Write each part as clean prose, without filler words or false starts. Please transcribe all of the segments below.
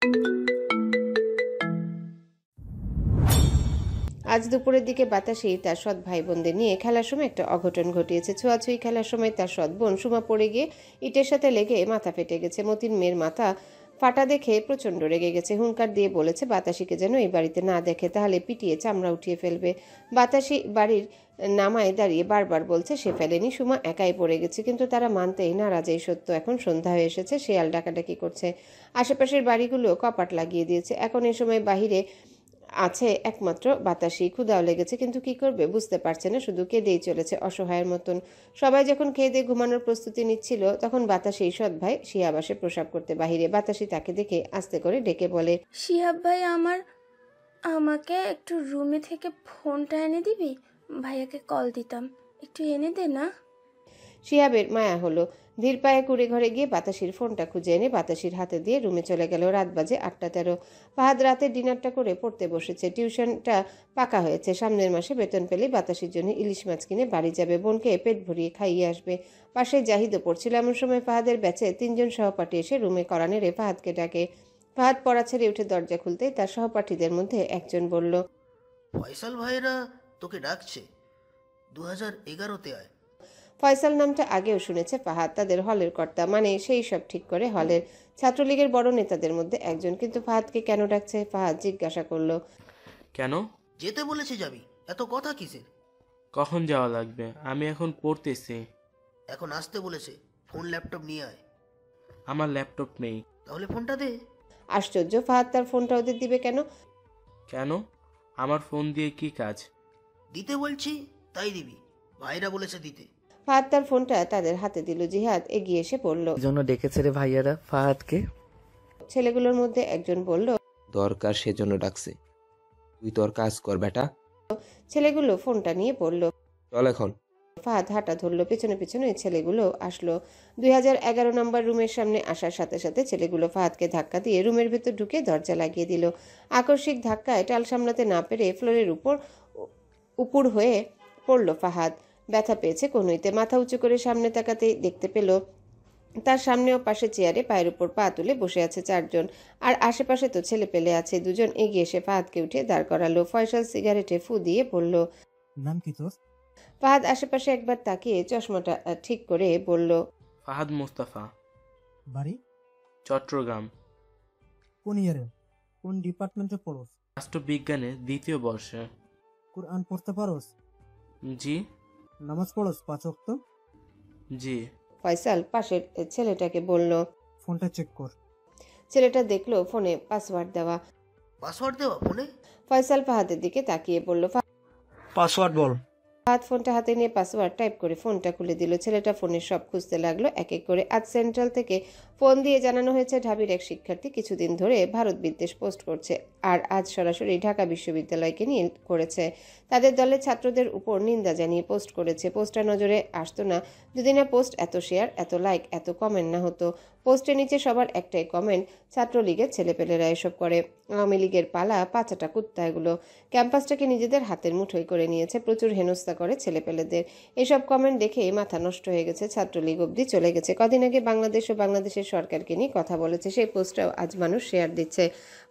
আজ দুপুরের দিকে বাতাসি তার সৎ ভাই বোনদের নিয়ে খেলার সময় একটা অঘটন ঘটিয়েছে। ছোঁয়াছুঁই খেলার সময় তার সৎ বোন সুমা পড়ে গিয়ে ইটের সাথে লেগে মাথা ফেটে গেছে। মতিন মেয়ের মাথা ফাটা দেখে প্রচণ্ড রেগে গেছে। হুঙ্কার দিয়ে বলেছে বাতাসিকে যেন এই বাড়িতে না দেখে, তাহলে পিটিয়ে চামড়া উঠিয়ে ফেলবে। বাতাসি বাড়ির নামায় দাঁড়িয়ে বারবার বলছে সে ফেলেনি, সুমা একাই পড়ে গেছে। কিন্তু তারা মানতেই নারাজ। এই সত্য এখন সন্ধ্যা হয়ে এসেছে, শেয়াল ডাকাডাকি করছে। আশেপাশের বাড়িগুলো কপাট লাগিয়ে দিয়েছে। এখন এই সময় বাহিরে আছে একমাত্র বাতাসি। ক্ষুধাও লেগেছে, কিন্তু কি করবে বুঝতে পারছে না, শুধু কেঁদেই চলেছে অসহায়ের মতন। সবাই যখন খেয়ে দিয়ে ঘুমানোর প্রস্তুতি নিচ্ছিল, তখন বাতাসি সৎ ভাই শিহাব আসে প্রসাব করতে বাহিরে। বাতাসি তাকে দেখে আস্তে করে ডেকে বলে, শিহাব ভাই, আমাকে একটু রুমে থেকে ফোনটা এনে দিবি? ভাইয়াকে কল দিতাম, একটু এনে দে না। শিহাবের মায়া হলো। ধীর পায়ে কুড়ে ঘরে গিয়ে বাতাসির ফোনটা খুঁজে এনে বাতাসির হাতে দিয়ে রুমে চলে গেল। রাত বাজে 8:13। ফাহাদ রাতে ডিনারটা করে পড়তে বসেছে। টিউশনটা পাকা হয়েছে। সামনের মাসে বেতন পেলেই বাতাসির জন্য ইলিশ মাছ কিনে বাড়ি যাবে, বোনকে পেট ভরিয়ে খাইয়ে আসবে। পাশে জাহিদও পড়ছিল। এমন সময় ফাহাদের ব্যাচে 3জন সহপাঠী এসে রুমে কড়া নেড়ে ফাহাদকে ডাকে। ফাহাদ পড়া ছেড়ে উঠে দরজা খুলতেই তার সহপাঠীদের মধ্যে একজন বলল, ফয়সাল ভাইরা তোকে ডাকছে, 2011-তে আয়। ফয়সাল নামটা আগেও শুনেছে ফাহাদ, তাদের হলের কর্তা, মানে সেই সব ঠিক করে হলের। ছাত্রলীগের বড় নেতাদের মধ্যে একজন। কিন্তু ফাহাদকে কেন ডাকছে? ফাহাদ জিজ্ঞাসা করলো, কেন? যেতে বলেছে যাবি, এত কথা কিসের? কখন যাওয়া লাগবে? আমি এখন পড়তেছি। এখন আসতে বলেছে, ফোন ল্যাপটপ নিয়ে আয়। আমার ল্যাপটপ নেই। তাহলে ফোনটা দে। আশ্চর্য, ফাহাদ তার ফোনটা ওদের দিবে কেন? কেন? আমার ফোন দিয়ে কি কাজ? দিতে বলছি তাই দিবি, ভাইরা বলেছে দিতে। ফাহাদ তার ফোনটা তাদের হাতে দিল। জিহাদ এগিয়ে এসে পড়ল। জন্য ডেকেছে রে ভাইয়ারা ফাহাদকে। ছেলেগুলোর মধ্যে একজন বলল, দরকার সেজন্য ডাকছে, তুই তোর কাজ কর বেটা। ছেলেগুলো ফোনটা নিয়ে পড়ল। চল এখন। ফাহাদ হাঁটা ধরলো। পেছনে পেছনে ছেলেগুলো আসলো। 2011 নম্বর রুমের সামনে আসার সাথে সাথে ছেলেগুলো ফাহাদকে ধাক্কা দিয়ে রুমের ভেতর ঢুকে দরজা লাগিয়ে দিল। আকস্মিক ধাক্কায় টাল সামলাতে না পেরে ফ্লোরের উপর হয়ে পড়ল ফাহাদ। ব্যথা পেয়েছে কনুইতে। মাথা উঁচু করে সামনে তাকাতেই দেখতে পেল তার সামনে ও পাশে চেয়ারে পায়ের উপর পা তুলে বসে আছে 4জন। আর আশেপাশে তো ছেলে পেলে আছে। দুজন এগিয়ে এসে ফাহাদকে উঠে দাঁড় করালো। ফয়সাল সিগারেটে ফু দিয়ে বলল, নাম কি তোর? ফাহাদ আশেপাশে একবার তাকিয়ে চশমাটা ঠিক করে বলল, ফাহাদ মোস্তাফা। বাড়ি? চট্টগ্রাম। কোন ইয়ারে, কোন ডিপার্টমেন্টে পড়োস? রাষ্ট্রবিজ্ঞানের 2য় বর্ষে। কোরআন পড়তে পারোস? জি। নামাজ পড়োস 5 ওয়াক্ত? জি। ফয়সাল পাশের ছেলেটাকে বলল। ফোনটা চেক কর। ছেলেটা দেখলো ফোনে পাসওয়ার্ড দেওয়া। পাসওয়ার্ড দেওয়া ফোনে? ফয়সাল ফাহাদের দিকে তাকিয়ে বলল। পাসওয়ার্ড বল। ফাহাদ ফোনটা হাতে নিয়ে পাসওয়ার্ড টাইপ করে ফোনটা খুলে দিল। ছেলেটা ফোনের সব খুঁজতে লাগলো এক এক করে। আজ সেন্ট্রাল থেকে ফোন দিয়ে জানানো হয়েছে ঢাবির এক শিক্ষার্থী কিছুদিন ধরে ভারত বিদ্বেষ পোস্ট করছে, আর আজ সরাসরি ঢাকা বিশ্ববিদ্যালয়কে নিয়ে করেছে। তাদের দলের ছাত্রদের উপর নিন্দা জানিয়ে পোস্ট করেছে। পোস্টটা নজরে আসতো না যদি না পোস্ট এত শেয়ার, এত লাইক, এত কমেন্ট না হতো। পোস্টের নিচে সবার একটাই কমেন্ট, ছাত্রলীগের ছেলেপেলেরা এসব করে। আওয়ামী লীগের পালা পাচাটা কুত্তা এগুলো। ক্যাম্পাসটাকে নিজেদের হাতের মুঠোয় করে নিয়েছে, প্রচুর হেনস্থা করে ছেলেপেলেদের। এসব কমেন্ট দেখে মাথা নষ্ট হয়ে গেছে। ছাত্রলীগ অবধি চলে গেছে। কদিন আগে বাংলাদেশ ও বাংলাদেশের সরকারকে নিয়ে কথা বলেছে, সেই পোস্টটাও আজ মানুষ শেয়ার দিচ্ছে।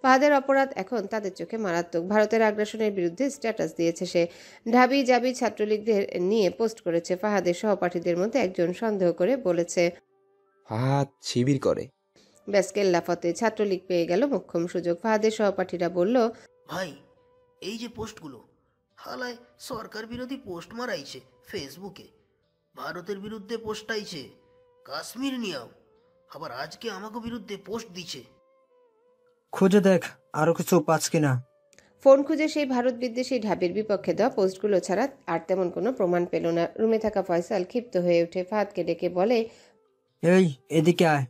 ফাহাদের অপরাধ এখন তাদের চোখে মারাত্মক। ভারতের আগ্রাসনের বিরুদ্ধে স্ট্যাটাস দিয়েছে সে। ঢাবি জাবি ছাত্রলীগদের নিয়ে পোস্ট করেছে। ফাহাদের সহপাঠীদের মধ্যে একজন সন্দেহ করে বলেছে, ফাহাদ শিবির করে। ব্যাস কেল্লাফতে ছাত্রলীগ পেয়ে গেল মোক্ষম সুযোগ। ফাহাদের সহপাঠীরা বলল, ভাই এই যে পোস্টগুলো, হালায় সরকার বিরোধী পোস্ট মারাইছে ফেসবুকে, ভারতের বিরুদ্ধে পোস্ট আইছে, কাশ্মীর নিয়াও, আবার আজকে আমাকে বিরুদ্ধে পোস্ট দিছে। খুঁজে দেখ আরো কিছু পাস কিনা। ফোন খুঁজে সেই ভারত বিদ্বেষী ঢাবির বিপক্ষে দেওয়া পোস্টগুলো ছাড়া আর তেমন কোনো প্রমাণ পেল না। রুমে থাকা ফয়সাল ক্ষিপ্ত হয়ে উঠে ফাহাদকে ডেকে বলে, এই এদিকে আয়,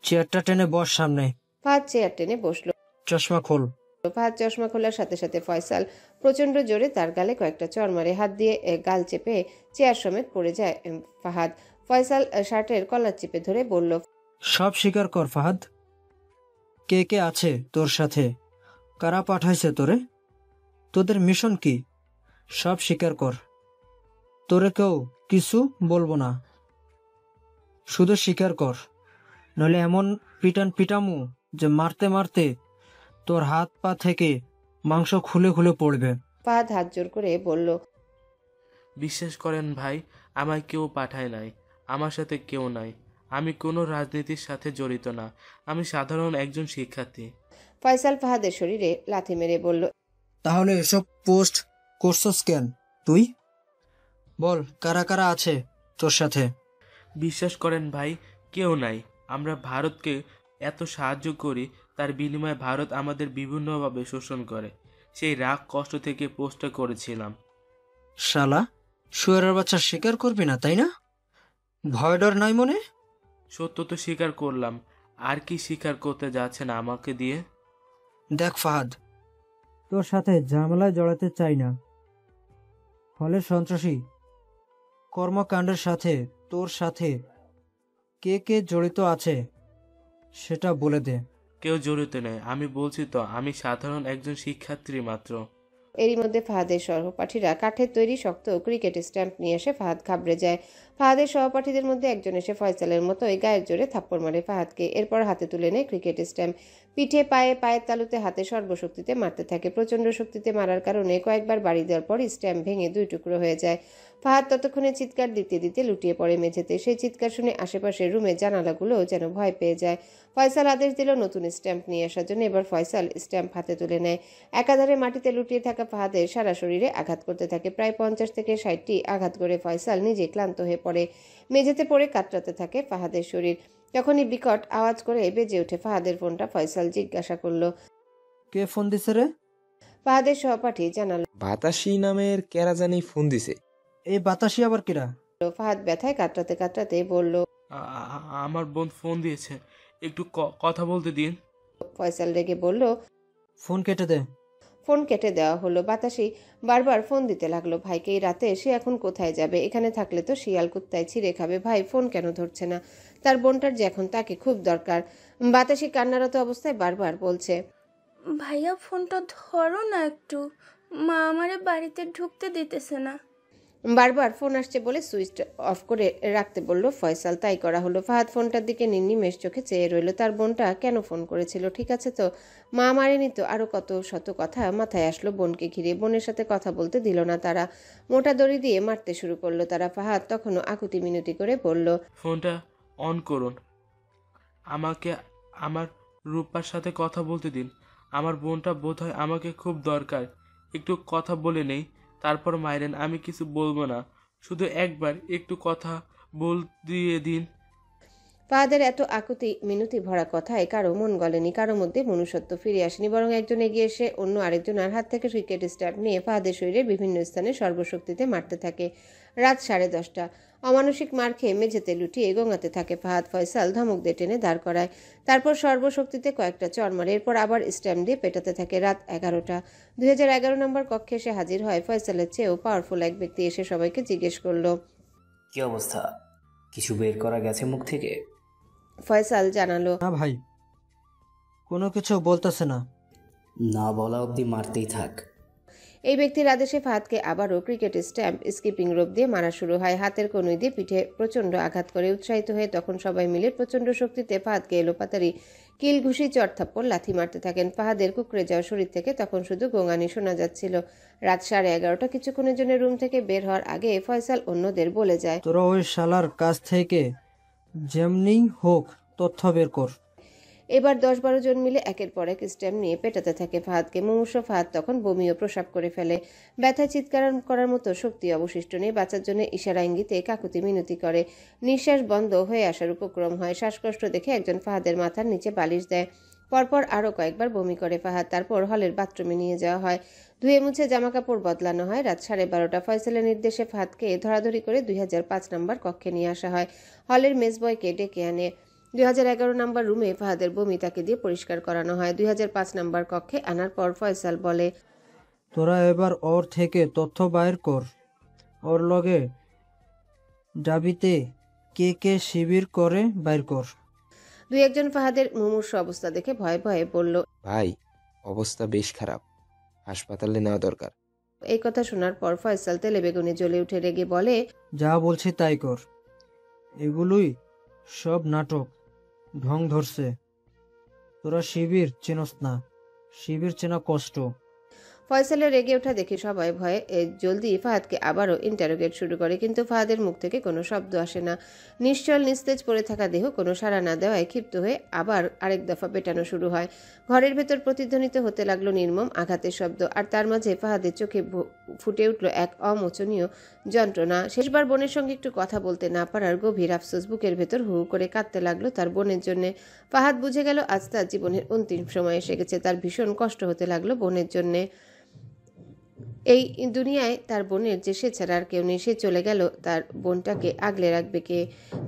চেয়ারটা টেনে বস সামনে। ফাহাদ চেয়ার টেনে বসলো। চশমা খোল। ফাহাদ চশমা খোলার সাথে সাথে ফয়সাল প্রচন্ড জোরে তার গালে কয়েকটা চড় মারে। হাত দিয়ে গাল চেপে চেয়ার সমেত পড়ে যায় ফাহাদ। ফয়সাল শার্টের কলার চেপে ধরে বলল, সব স্বীকার কর ফাহাদ, কে কে আছে তোর সাথে, কারা পাঠাইছে তোরে, তোদের মিশন কি, সব স্বীকার কর। তোরে কেউ কিছু বলবো না, শুধু স্বীকার কর, নইলে এমন পিটামু যে মারতে মারতে তোর হাত পা থেকে মাংস খুলে খুলে পড়বে। ফাহাদ হাত জোর করে বলল, বিশ্বাস করেন ভাই, আমায় কেউ পাঠায় নাই, আমার সাথে কেউ নাই। আমি কোনো রাজনীতির সাথে জড়িত না, আমি সাধারণ একজন শিক্ষার্থী। ফয়সাল ফাহাদের শরীরে লাথি মেরে বলল, তাহলে এসব পোস্ট করছস কেন তুই? বল, কারা কারা আছে তোর সাথে? বিশ্বাস করেন ভাই, কেউ নাই। আমরা ভারতকে এত সাহায্য করি, তার বিনিময়ে ভারত আমাদের বিভিন্নভাবে শোষণ করে। সেই রাগ কষ্ট থেকে পোস্টটা করেছিলাম। শালা, শুয়ারের বাচ্চা স্বীকার করবি না তাই না? ভয় ডর নাই মনে? সত্য তো স্বীকার করলাম, আর কি স্বীকার করতে যাচ্ছেন আমাকে দিয়ে? দেখ ফাহাদ, তোর সাথে ঝামেলায় জড়াতে চাই না, ফলে সন্ত্রাসী কর্মকাণ্ডের সাথে তোর সাথে কে কে জড়িত আছে সেটা বলে দে। কেউ জড়িত নেই, আমি বলছি তো, আমি সাধারণ একজন শিক্ষার্থী মাত্র। এরই মধ্যে ফাহাদের সহপাঠীরা কাঠের তৈরি শক্ত ক্রিকেট স্ট্যাম্প নিয়ে এসে ফাহাদ ঘাবড়ে যায়। ফাহাদের সহপাঠীদের মধ্যে একজন এসে ফয়সালের মতোই গায়ের জোরে থাপ্পড় মারে ফাহাদকে। এরপর হাতে তুলে নেয় ক্রিকেট স্ট্যাম্প, পিঠে পায়ে পায়ের তালুতে হাতে সর্বশক্তিতে মারতে থাকে। প্রচণ্ড শক্তিতে মারার কারণে কয়েকবার বাড়ি দেওয়ার পর স্ট্যাম্প ভেঙে দুই টুকরো হয়ে যায়। ফাহাদ ততক্ষণে চিৎকার দিতে দিতে লুটিয়ে পড়ে মেঝেতে। সেই চিৎকার শুনে আশেপাশের রুমের জানালাগুলো যেন ভয় পেয়ে যায়। ফয়সাল আদেশ দিল নতুন স্ট্যাম্প নিয়ে আসার জন্য। এবার ফয়সাল স্ট্যাম্প হাতে তুলে নেয়। একাধারে মাটিতে লুটিয়ে থাকা ফাহাদের সারা শরীরে আঘাত করতে থাকে। প্রায় 50 থেকে 60টি আঘাত করে ফয়সাল নিজে ক্লান্ত হয়ে পড়ে। মেঝেতে পড়ে কাতরাতে থাকে ফাহাদের শরীর। তখনই বিকট আওয়াজ করে বেজে ওঠে ফাহাদের ফোনটা। ফয়সাল জিজ্ঞাসা করলো, কে ফোন দিছে রে? ফাহাদের সহপাঠী জানালো। বাতাসি নামের কেরা জানি ফোন দিছে। এই বাতাসি আবার কিরা? ফাহাদ ব্যথায় কাতরাতে কাতরাতে বলল, আমার বোন ফোন দিয়েছে, একটু কথা বলতে দিন। ফয়সাল রেগে বলল। ফোন কেটে দে। ফোন কেটে দেওয়া হলো। বাতাসি বারবার ফোন দিতে লাগলো ভাইকে। এই রাতে সে এখন কোথায় যাবে? এখানে থাকলে তো শিয়াল কুত্তায় ছিঁড়ে খাবে। ভাই ফোন কেন ধরছে না? তার বোনটার যে এখন তাকে খুব দরকার। বাতাসি কান্নারত অবস্থায় বারবার বলছে, ভাইয়া ফোনটা ধরো না একটু, মা আমারে বাড়িতে ঢুকতে দিতেছে না। বারবার ফোন আসছে বলে সুইচ অফ করে রাখতে বলল ফয়সাল। তাই করা হলো। ফাহাদ ফোনটার দিকে নির্নিমেষ চোখে চেয়ে রইল। তার বোনটা কেন ফোন করেছিল? ঠিক আছে তো, মা মারেনি তো? আরো কত শত কথা মাথায় আসলো বোনকে ঘিরে। বোনের সাথে কথা বলতে দিল না তারা। মোটা দড়ি দিয়ে মারতে শুরু করলো তারা। ফাহাদ তখনও আকুতি মিনতি করে বলল, ফোনটা অন করুন, আমাকে আমার রূপার সাথে কথা বলতে দিন। আমার বোনটা বোধহয় আমাকে খুব দরকার, একটু কথা বলে নেই, তারপর মাইরেন। আমি কিছু বলবো না, শুধু একবার একটু কথা বল দিয়ে দিন। ফাহাদের এত আকুতি মিনতি ভরা কথায় কারো মন গলেনি, কারো মধ্যে মনুষ্যত্ব ফিরে আসেনি। বরং একজন এগিয়ে এসে অন্য আরেকজনের হাত থেকে ক্রিকেট স্ট্যাম্প নিয়ে ফাহাদের শরীরে বিভিন্ন স্থানে সর্বশক্তিতে মারতে থাকে। রাত 10:30। অমানসিক মার খেয়ে মেঝেতে লুটিয়ে গোঙাতে থাকে ফাহাদ। ফয়সাল ধমক দিয়ে টেনে দাঁড় করায়। তারপর সর্বশক্তিতে কয়েকটা চড় মারে। এরপর আবার স্ট্যাম্প দিয়ে পেটাতে থাকে। রাত 11টা। 2011 নম্বর কক্ষে এসে হাজির হয় ফয়সালের চেয়েও পাওয়ারফুল এক ব্যক্তি। এসে সবাইকে জিজ্ঞেস করলো, কি অবস্থা? কিছু বের করা গেছে মুখ থেকে? ফয়সাল জানালো, না ভাই, কোনো কিছু বলতেছে না। না বলা অবধি মারতেই থাক। এই ব্যক্তির আদেশে ফাহাদকে আবারও ক্রিকেট স্ট্যাম্প স্কিপিং রোপ দিয়ে মারা শুরু হয়। হাতের কনুই দিয়ে পিঠে প্রচণ্ড আঘাত করে। উৎসাহিত হয়ে তখন সবাই মিলে প্রচণ্ড শক্তিতে ফাহাদকে এলোপাতারি কিল ঘুষি চড়থাপ্পড় লাথি মারতে থাকেন। ফাহাদের কুকড়ে যাওয়া শরীর থেকে তখন শুধু গোঙানি শোনা যাচ্ছিল। রাত 11:30। কিছুক্ষণের জন্য রুম থেকে বের হওয়ার আগে ফয়সাল অন্যদের বলে যায়, তোরা ওই শালার কাছ থেকে যেমনি হোক তথ্য বের কর। এবার 10-12 জন মিলে একের পর এক স্ট্যাম্প নিয়ে পেটাতে থাকে ফাহাদকে। মুমূর্ষু ফাহাদ তখন বমি ও প্রসাব করে ফেলে। ব্যথায় চিৎকার করার মতো শক্তি অবশিষ্ট নেই। বাঁচার জন্য ইশারা ইঙ্গিতে কাকুতি মিনতি করে। নিঃশ্বাস বন্ধ হয়ে আসার উপক্রম হয়। শ্বাসকষ্ট দেখে একজন ফাহাদের মাথার নিচে বালিশ দেয়। পরপর আরও কয়েকবার বমি করে ফাহাদ। তারপর হলের বাথরুমে নিয়ে যাওয়া হয়। ধুয়ে মুছে জামাকাপড় বদলানো হয়। রাত 12:30। ফয়সালের নির্দেশে ফাহাদকে ধরাধরি করে 2005 নম্বর কক্ষে নিয়ে আসা হয়। হলের মেসবয়কে ডেকে আনে। 2011 নম্বর রুমে ফাহাদের বমি তাকে দিয়ে পরিষ্কার করানো হয়। 2005 নম্বর কক্ষে আনার পর ফয়সাল বলে, তোরা এবার ওর থেকে তথ্য বাইর কর। ওর লগে ডাবিতে কে কে শিবির করে বাইর কর। 2-1 ফাহাদের মুমূর্ষু অবস্থা দেখে ভয়ে ভয়ে বলল, ভাই, অবস্থা বেশ খারাপ, হাসপাতালে নেওয়া দরকার। এই কথা শোনার পর ফয়সাল তেলে বেগুনে জ্বলে উঠে রেগে বলে, যা বলছি তাই কর। এগুলোই সব নাটক, ঢং ধরছে। তোরা শিবির চেনস না, শিবির চেনা কষ্ট। ফয়সালের রেগে ওঠা দেখে সবাই ভয়ে জলদি ফাহাদকে আবারও ইন্টারোগেট শুরু করে, কিন্তু ফাহাদের মুখ থেকে কোনো শব্দ আসে না। নিশ্চল নিস্তেজ পড়ে থাকা দেহ কোনো সাড়া না দেওয়ায় ক্ষিপ্ত হয়ে আবার আরেক দফা পেটানো শুরু হয়। ঘরের ভেতর প্রতিধ্বনিত হতে লাগলো নির্মম আঘাতের শব্দ, আর তার মাঝে ফাহাদের চোখে ফুটে উঠল এক অমোচনীয় যন্ত্রণা। শেষবার বোনের সঙ্গে একটু কথা বলতে না পারার গভীর আফসোস, বুকের ভেতর হু হু করে কাঁদতে লাগলো তার বোনের জন্যে। ফাহাদ বুঝে গেল আজ তার জীবনের অন্তিম সময় এসে গেছে। তার ভীষণ কষ্ট হতে লাগলো বোনের জন্যে। এই দুনিয়ায় তার বোনের যে সে ছাড়া আর কেউ নেই। সে চলে গেল, তার বোনটাকে আগলে রাখবে কে?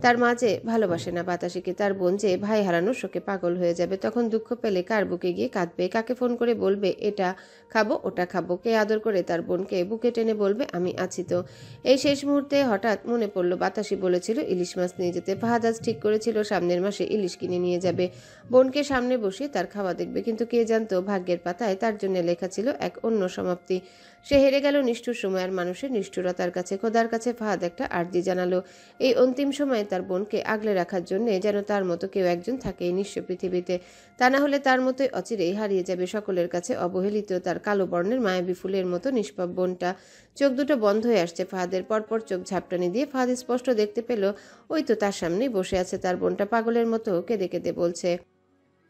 তার মা যে ভালোবাসে না বাতাসিকে, তার বোন যে ভাই হারানোর শোকে পাগল হয়ে যাবে, তখন দুঃখ পেলে কার বুকে গিয়ে কাঁদবে? কাকে ফোন করে বলবে এটা খাবো ওটা খাবো? কে আদর করে তার বোনকে বুকে টেনে বলবে আমি আছি তো? এই শেষ মুহূর্তে হঠাৎ মনে পড়ল বাতাসি বলেছিল ইলিশ মাছ নিয়ে যেতে। ফাহাদ আজ ঠিক করেছিল সামনের মাসে ইলিশ কিনে নিয়ে যাবে, বোনকে সামনে বসিয়ে তার খাওয়া দেখবে, কিন্তু কে জানতো ভাগ্যের পাতায় তার জন্য লেখা ছিল এক অন্য সমাপ্তি। সে হেরে গেল নিষ্ঠুর সময়ের মানুষের নিষ্ঠুরতার কাছে। খোদার কাছে ফাহাদ একটা আর্জি জানালো, এই অন্তিম সময়ে তার বোনকে আগলে রাখার জন্য যেন তার মতো কেউ একজন থাকে এই নিঃস্ব পৃথিবীতে। তা না হলে তার মতোই অচিরেই হারিয়ে যাবে সকলের কাছে অবহেলিত তার কালো বর্ণের মায়াবী ফুলের মতো নিষ্পাপ বোনটা। চোখ দুটো বন্ধ হয়ে আসছে ফাহাদের। পরপর চোখ ঝাপটানি দিয়ে ফাহাদ স্পষ্ট দেখতে পেল ওই তো তার সামনেই বসে আছে তার বোনটা, পাগলের মতো কেঁদে কেঁদে বলছে,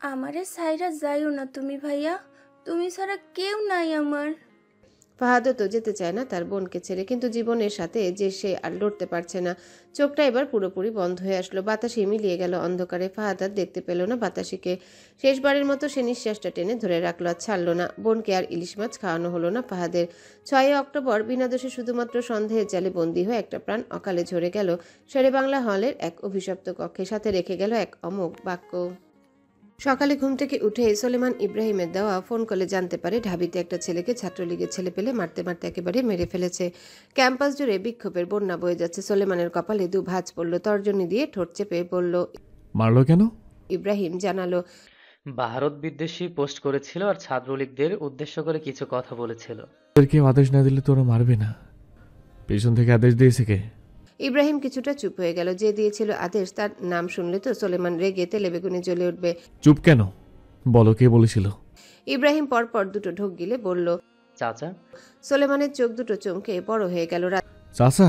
আমারে সাইরা যাইও না তুমি ভাইয়া, তুমি ছাড়া কেউ নাই আমার। ফাহাদও তো যেতে চায় না তার বোনকে ছেড়ে, কিন্তু জীবনের সাথে যে সে আর লড়তে পারছে না। চোখটা এবার পুরোপুরি বন্ধ হয়ে আসলো। বাতাসি মিলিয়ে গেল অন্ধকারে। ফাহাদ আর দেখতে পেল না বাতাসিকে। শেষবারের মতো সে নিঃশ্বাসটা টেনে ধরে রাখলো, আর ছাড়লো না। বোনকে আর ইলিশ মাছ খাওয়ানো হলো না ফাহাদের। 6 অক্টোবর বিনা দোষে শুধুমাত্র সন্দেহের জালে বন্দী হয়ে একটা প্রাণ অকালে ঝরে গেল শেরে বাংলা হলের এক অভিশপ্ত কক্ষে। সাথে রেখে গেল এক অমোঘ বাক্য। সকালে ঘুম থেকে উঠে সোলেমান ইব্রাহিমের দেওয়া ফোন কলে জানতে পারে ঢাবিতে একটা ছেলেকে ছাত্রলীগের ছেলে পেলে মারতে মারতে একেবারে মেরে ফেলেছে। ক্যাম্পাস জুড়ে বিক্ষোভের বন্যা বয়ে যাচ্ছে। সোলেমানের কপালে দু ভাঁজ পড়ল। তর্জনী দিয়ে ঠোঁট চেপে বলল, মারলো কেন? ইব্রাহিম জানালো, ভারত বিদ্বেষী পোস্ট করেছিল আর ছাত্রলীগদের উদ্দেশ্য করে কিছু কথা বলেছিল। কেউ আদেশ না দিলে তোরা মারবে না। পেছন থেকে আদেশ দিয়েছে কে? ইব্রাহিম কিছুটা চুপ হয়ে গেল। যে দিয়েছিল আদেশ তার নাম শুনলে তো সোলেমান রেগে তেলে বেগুনে জ্বলে উঠবে। চুপ কেন? বলো কে বলেছিল? ইব্রাহিম পরপর দুটো ঢোক গিলে বলল, চাচা। সোলেমানের চোখ দুটো চমকে বড় হয়ে গেল। চাচা?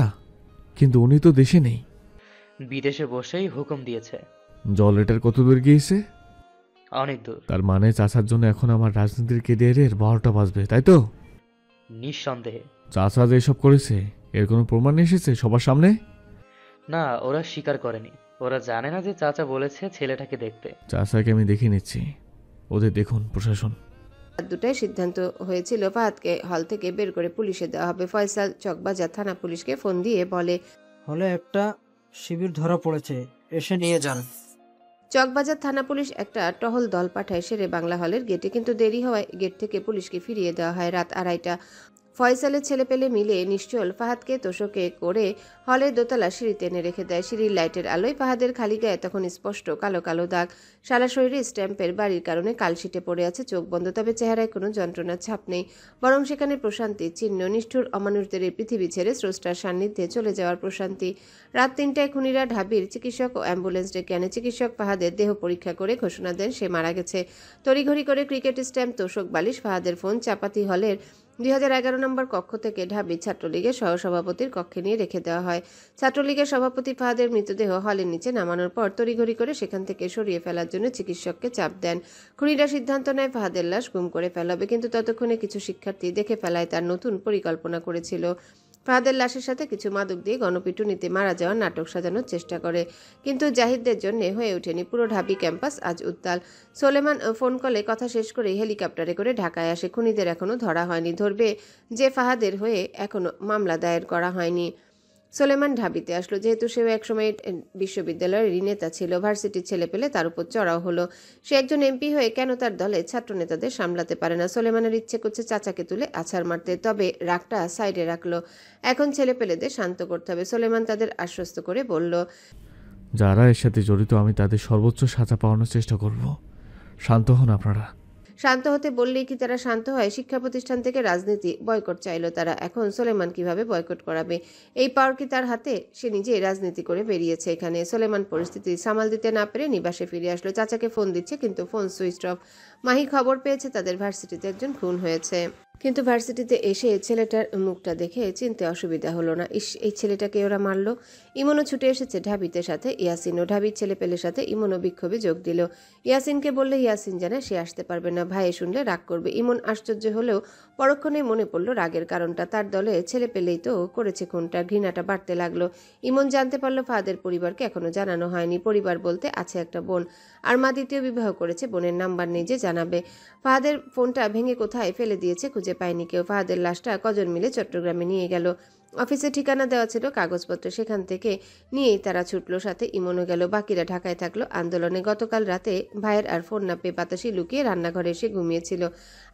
কিন্তু উনি তো দেশে নেই। বিদেশে বসেই হুকুম দিয়েছে। জল লেটার কত দূর গিয়েছে? অনেক দূর। তার মানে চাচার জন্য এখন আমার রাজনীতির কেরিয়ারের 12টা বাজবে, তাই তো? নিঃসন্দেহে। চাচা যে এসব করেছে এর কোনো প্রমাণ এসেছে সবার সামনে? না, ওরা স্বীকার করেনি। ওরা জানে না যে চাচা বলেছে ছেলেটাকে দেখতে। চাচাকে আমি দেখে নিচ্ছি, ওদের দেখুন প্রশাসন। দুটাই সিদ্ধান্ত হয়েছিল ফাহাদকে হল থেকে বের করে পুলিশে দেওয়া হবে। ফয়সাল চকবাজার থানা পুলিশকে ফোন দিয়ে বলে, হলে একটা শিবির ধরা পড়েছে, এসে নিয়ে যান। চকবাজার থানা পুলিশ একটা টহল দল পাঠায় শেরে বাংলা হলের গেটে, কিন্তু দেরি হওয়ায় গেট থেকে পুলিশকে ফিরিয়ে দেওয়া হয় রাত 2:30। ফয়সালের ছেলেপেলে মিলে নিশ্চল ফাহাদকে তোষকে করে হলের দোতলা সিঁড়িতে এনে রেখে দেয়। সিঁড়ির লাইটের আলোয় ফাহাদের খালি গায়ে তখন স্পষ্ট কালো কালো দাগ। সারা শরীরে স্ট্যাম্পের বাড়ির কারণে কালশিটে পড়ে আছে চোখ বন্ধ, তবে চেহারায় কোনো যন্ত্রণার ছাপ নেই, বরং সেখানে প্রশান্তির চিহ্ন। নিষ্ঠুর অমানুষদের এই পৃথিবী ছেড়ে স্রষ্টার সান্নিধ্যে চলে যাওয়ার প্রশান্তি। রাত 3টায় খুনিরা ঢাবির চিকিৎসক ও অ্যাম্বুলেন্স ডেকে আনে। চিকিৎসক ফাহাদের দেহ পরীক্ষা করে ঘোষণা দেন সে মারা গেছে। তড়িঘড়ি করে ক্রিকেট স্ট্যাম্প, তোষক, বালিশ, ফাহাদের ফোন চাপাতি হলের 2011 নম্বর কক্ষ থেকে ঢাবি ছাত্রলীগের সহসভাপতির কক্ষে নিয়ে রেখে দেওয়া হয়। ছাত্রলীগের সভাপতি ফাহাদের মৃতদেহ হলের নিচে নামানোর পর তড়িঘড়ি করে সেখান থেকে সরিয়ে ফেলার জন্য চিকিৎসককে চাপ দেন। খুনিরা সিদ্ধান্ত নেয় ফাহাদের লাশ গুম করে ফেলা হবে, কিন্তু ততক্ষণে কিছু শিক্ষার্থী দেখে ফেলায় তার নতুন পরিকল্পনা করেছিল। ফাহাদের লাশের সাথে কিছু মাদক দিয়ে গণপিটুনিতে মারা যাওয়ার নাটক সাজানোর চেষ্টা করে, কিন্তু জাহিদদের জন্য হয়ে ওঠেনি। পুরো ঢাবি ক্যাম্পাস আজ উত্তাল। সোলেমান ফোন কলে কথা শেষ করেই হেলিকপ্টারে করে ঢাকায় আসে। খুনিদের এখনো ধরা হয়নি, ধরবে যে ফাহাদের হয়ে এখনো মামলা দায়ের করা হয়নি। সোলেমান ঢাবিতে আসলো, যেহেতু সেও একসময় বিশ্ববিদ্যালয়ের নেতা ছিল। ভার্সিটির ছেলে পেলে তার উপর চড়াও হলো। সে একজন এমপি হয়ে কেন তার দলে ছাত্র নেতাদের সামলাতে পারে না? সোলেমানের ইচ্ছে করছে চাচাকে তুলে আছাড় মারতে, তবে রাগটা সাইডে রাখলো। এখন ছেলে পেলেদের শান্ত করতে হবে। সোলেমান তাদের আশ্বস্ত করে বলল, যারা এর সাথে জড়িত আমি তাদের সর্বোচ্চ সাজা পাওয়ানোর চেষ্টা করব, শান্ত হন আপনারা। শান্ত হতে বললেই কি তারা শান্ত হয়? শিক্ষা প্রতিষ্ঠান থেকে রাজনীতি বয়কট চাইলো তারা। এখন সোলেমান কিভাবে বয়কট করাবে? এই পাওয়ার কি তার হাতে? সে নিজে রাজনীতি করে বেরিয়েছে এখানে। সোলেমান পরিস্থিতি সামাল দিতে না পেরে নিবাসে ফিরে আসলো। চাচাকে ফোন দিচ্ছে কিন্তু ফোন সুইচ অফ। মাহি খবর পেয়েছে তাদের ভার্সিটিতে একজন খুন হয়েছে। কিন্তু ভার্সিটিতে এসে ছেলেটার মুখটা দেখে চিনতে অসুবিধা হলো না। ইস, এই ছেলেটাকে ওরা মারলো। ইমনও ছুটে এসেছে ঢাবিতে, সাথে ইয়াসিনও। ঢাবির ছেলেপেলের সাথে ইমনও বিক্ষোভে যোগ দিল। ইয়াসিনকে বললে ইয়াসিন জানে সে আসতে পারবে না, ভাইয়ে শুনলে রাগ করবে। ইমন আশ্চর্য হলেও পরক্ষণেই মনে পড়ল রাগের কারণটা। তার দলে ছেলে পেলেই তো করেছে খুনটা। ঘৃণাটা বাড়তে লাগলো। ইমন জানতে পারলো ফাহাদের পরিবারকে এখনো জানানো হয়নি। পরিবার বলতে আছে একটা বোন, আর মা দ্বিতীয় বিবাহ করেছে। বোনের নাম্বার নেই যে জানাবে। ফাহাদের ফোনটা ভেঙে কোথায় ফেলে দিয়েছে খুঁজে পায়নি কেউ। ফাহাদের লাশটা কজন মিলে চট্টগ্রামে নিয়ে গেল। অফিসে ঠিকানা দেওয়া ছিল, কাগজপত্র সেখান থেকে নিয়েই তারা ছুটলো। সাথে ইমনও গেল। বাকিরা ঢাকায় থাকলো আন্দোলনে। গতকাল রাতে ভাইয়ের আর ফোন না পেয়ে বাতাসি লুকিয়ে রান্নাঘরে এসে ঘুমিয়েছিল।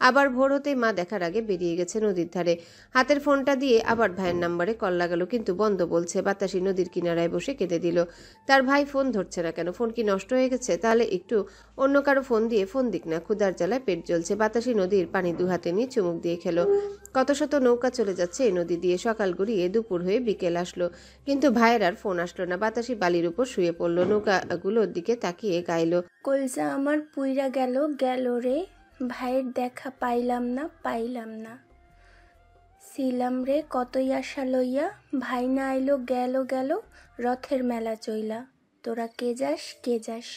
আবার ভোর হতেই মা দেখার আগে বেরিয়ে গেছে নদীর ধারে। হাতের ফোনটা দিয়ে আবার ভাইয়ের নাম্বারে কল লাগালো, কিন্তু বন্ধ বলছে। বাতাসি নদীর কিনারায় বসে কেঁদে দিল। তার ভাই ফোন ধরছে না কেন? ফোন কি নষ্ট হয়ে গেছে? তাহলে একটু অন্য কারো ফোন দিয়ে ফোন দিক না। ক্ষুধার জ্বালায় পেট জ্বলছে। বাতাসি নদীর পানি দুহাতে নিয়ে চুমুক দিয়ে খেলো। কত শত নৌকা চলে যাচ্ছে এই নদী দিয়ে। সকাল গড়িয়ে দুপুর হয়ে বিকেল আসলো, কিন্তু ভাইয়ের আর ফোন আসলো না। বাতাসি বালির উপর শুয়ে পড়লো, নৌকাগুলোর দিকে তাকিয়ে গাইলো, কলজা আমার পুইরা গেল গেল রে, ভাইয়ের দেখা পাইলাম না পাইলাম না। ছিলাম রে কতই আশা লইয়া, ভাই না আইলো গেল গেল, রথের মেলা চইলা। তোরা কে যাস কে যাস।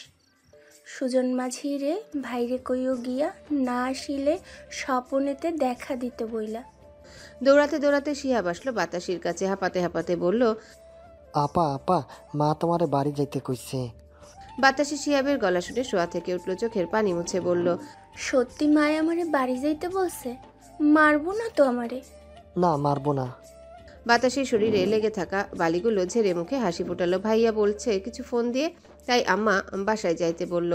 সুজন মাঝি রে ভাইরে কইও গিয়া, না আসিলে স্বপনেতে দেখা দিতে বইলা। দৌড়াতে দৌড়াতে শিহাব আসলো বাতাসির কাছে। হাঁপাতে হাঁপাতে বলল, আপা আপা, মা তোমারে বাড়ি যাইতে কইছে। বাতাসি শিহাবের গলা শুনে শোয়া থেকে উঠলো, চোখের পানি মুছে বলল, সত্যি মায় আমারে বাড়ি যাইতে বলছে? মারবো না তো আমারে? না, মারবো না। বাতাসের শরীরে লেগে থাকা বালিগুলো ঝেড়ে মুখে হাসি ফোটালো। ভাইয়া বলছে কিছু ফোন দিয়ে, তাই আম্মা বাসায় যাইতে বলল।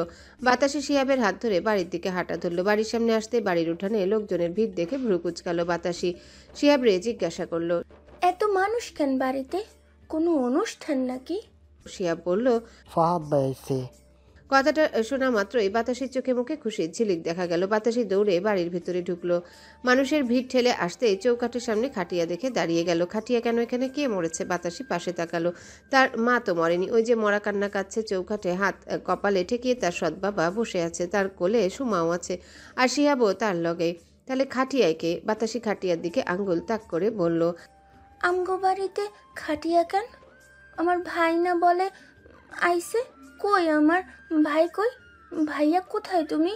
বাতাসে শিহাবের হাত ধরে বাড়ির দিকে হাঁটা ধরলো। বাড়ির সামনে আসতে বাড়ির উঠানে লোকজনের ভিড় দেখে ভ্রু কুচকালো বাতাসি। শিহাব রে জিজ্ঞাসা করলো, এত মানুষ কেন বাড়িতে? কোনো অনুষ্ঠান নাকি? শিহাব বলল, ফাহাদ ভাই আইছে। কথাটা শোনা মাত্রই বাতাসির চোখে মুখে খুশির ঝিলিক দেখা গেল। বাতাসি দৌড়ে বাড়ির ভিতরে ঢুকলো। মানুষের ভিড় ঠেলে আসতে চৌকাঠের সামনে খাটিয়া দেখে দাঁড়িয়ে গেল। খাটিয়া কেন এখানে? কে মরেছে? বাতাসি পাশে তাকালো। তার মা তো মরেনি। ওই যে মরা কান্না কাচ্ছে চৌকাঠে, হাত কপালে ঠেকিয়ে তার সৎ বাবা বসে আছে। তার কোলে সুমাও আছে, আর শিহাবও তার লগে। তাহলে খাটিয়ায় কে? বাতাসি খাটিয়ার দিকে আঙ্গুল তাক করে বলল, আমগো বাড়িতে খাটিয়া কেন? আমার ভাই না বলে আইছে? কই আমার ভাই কই? ভাইয়া কোথায় তুমি?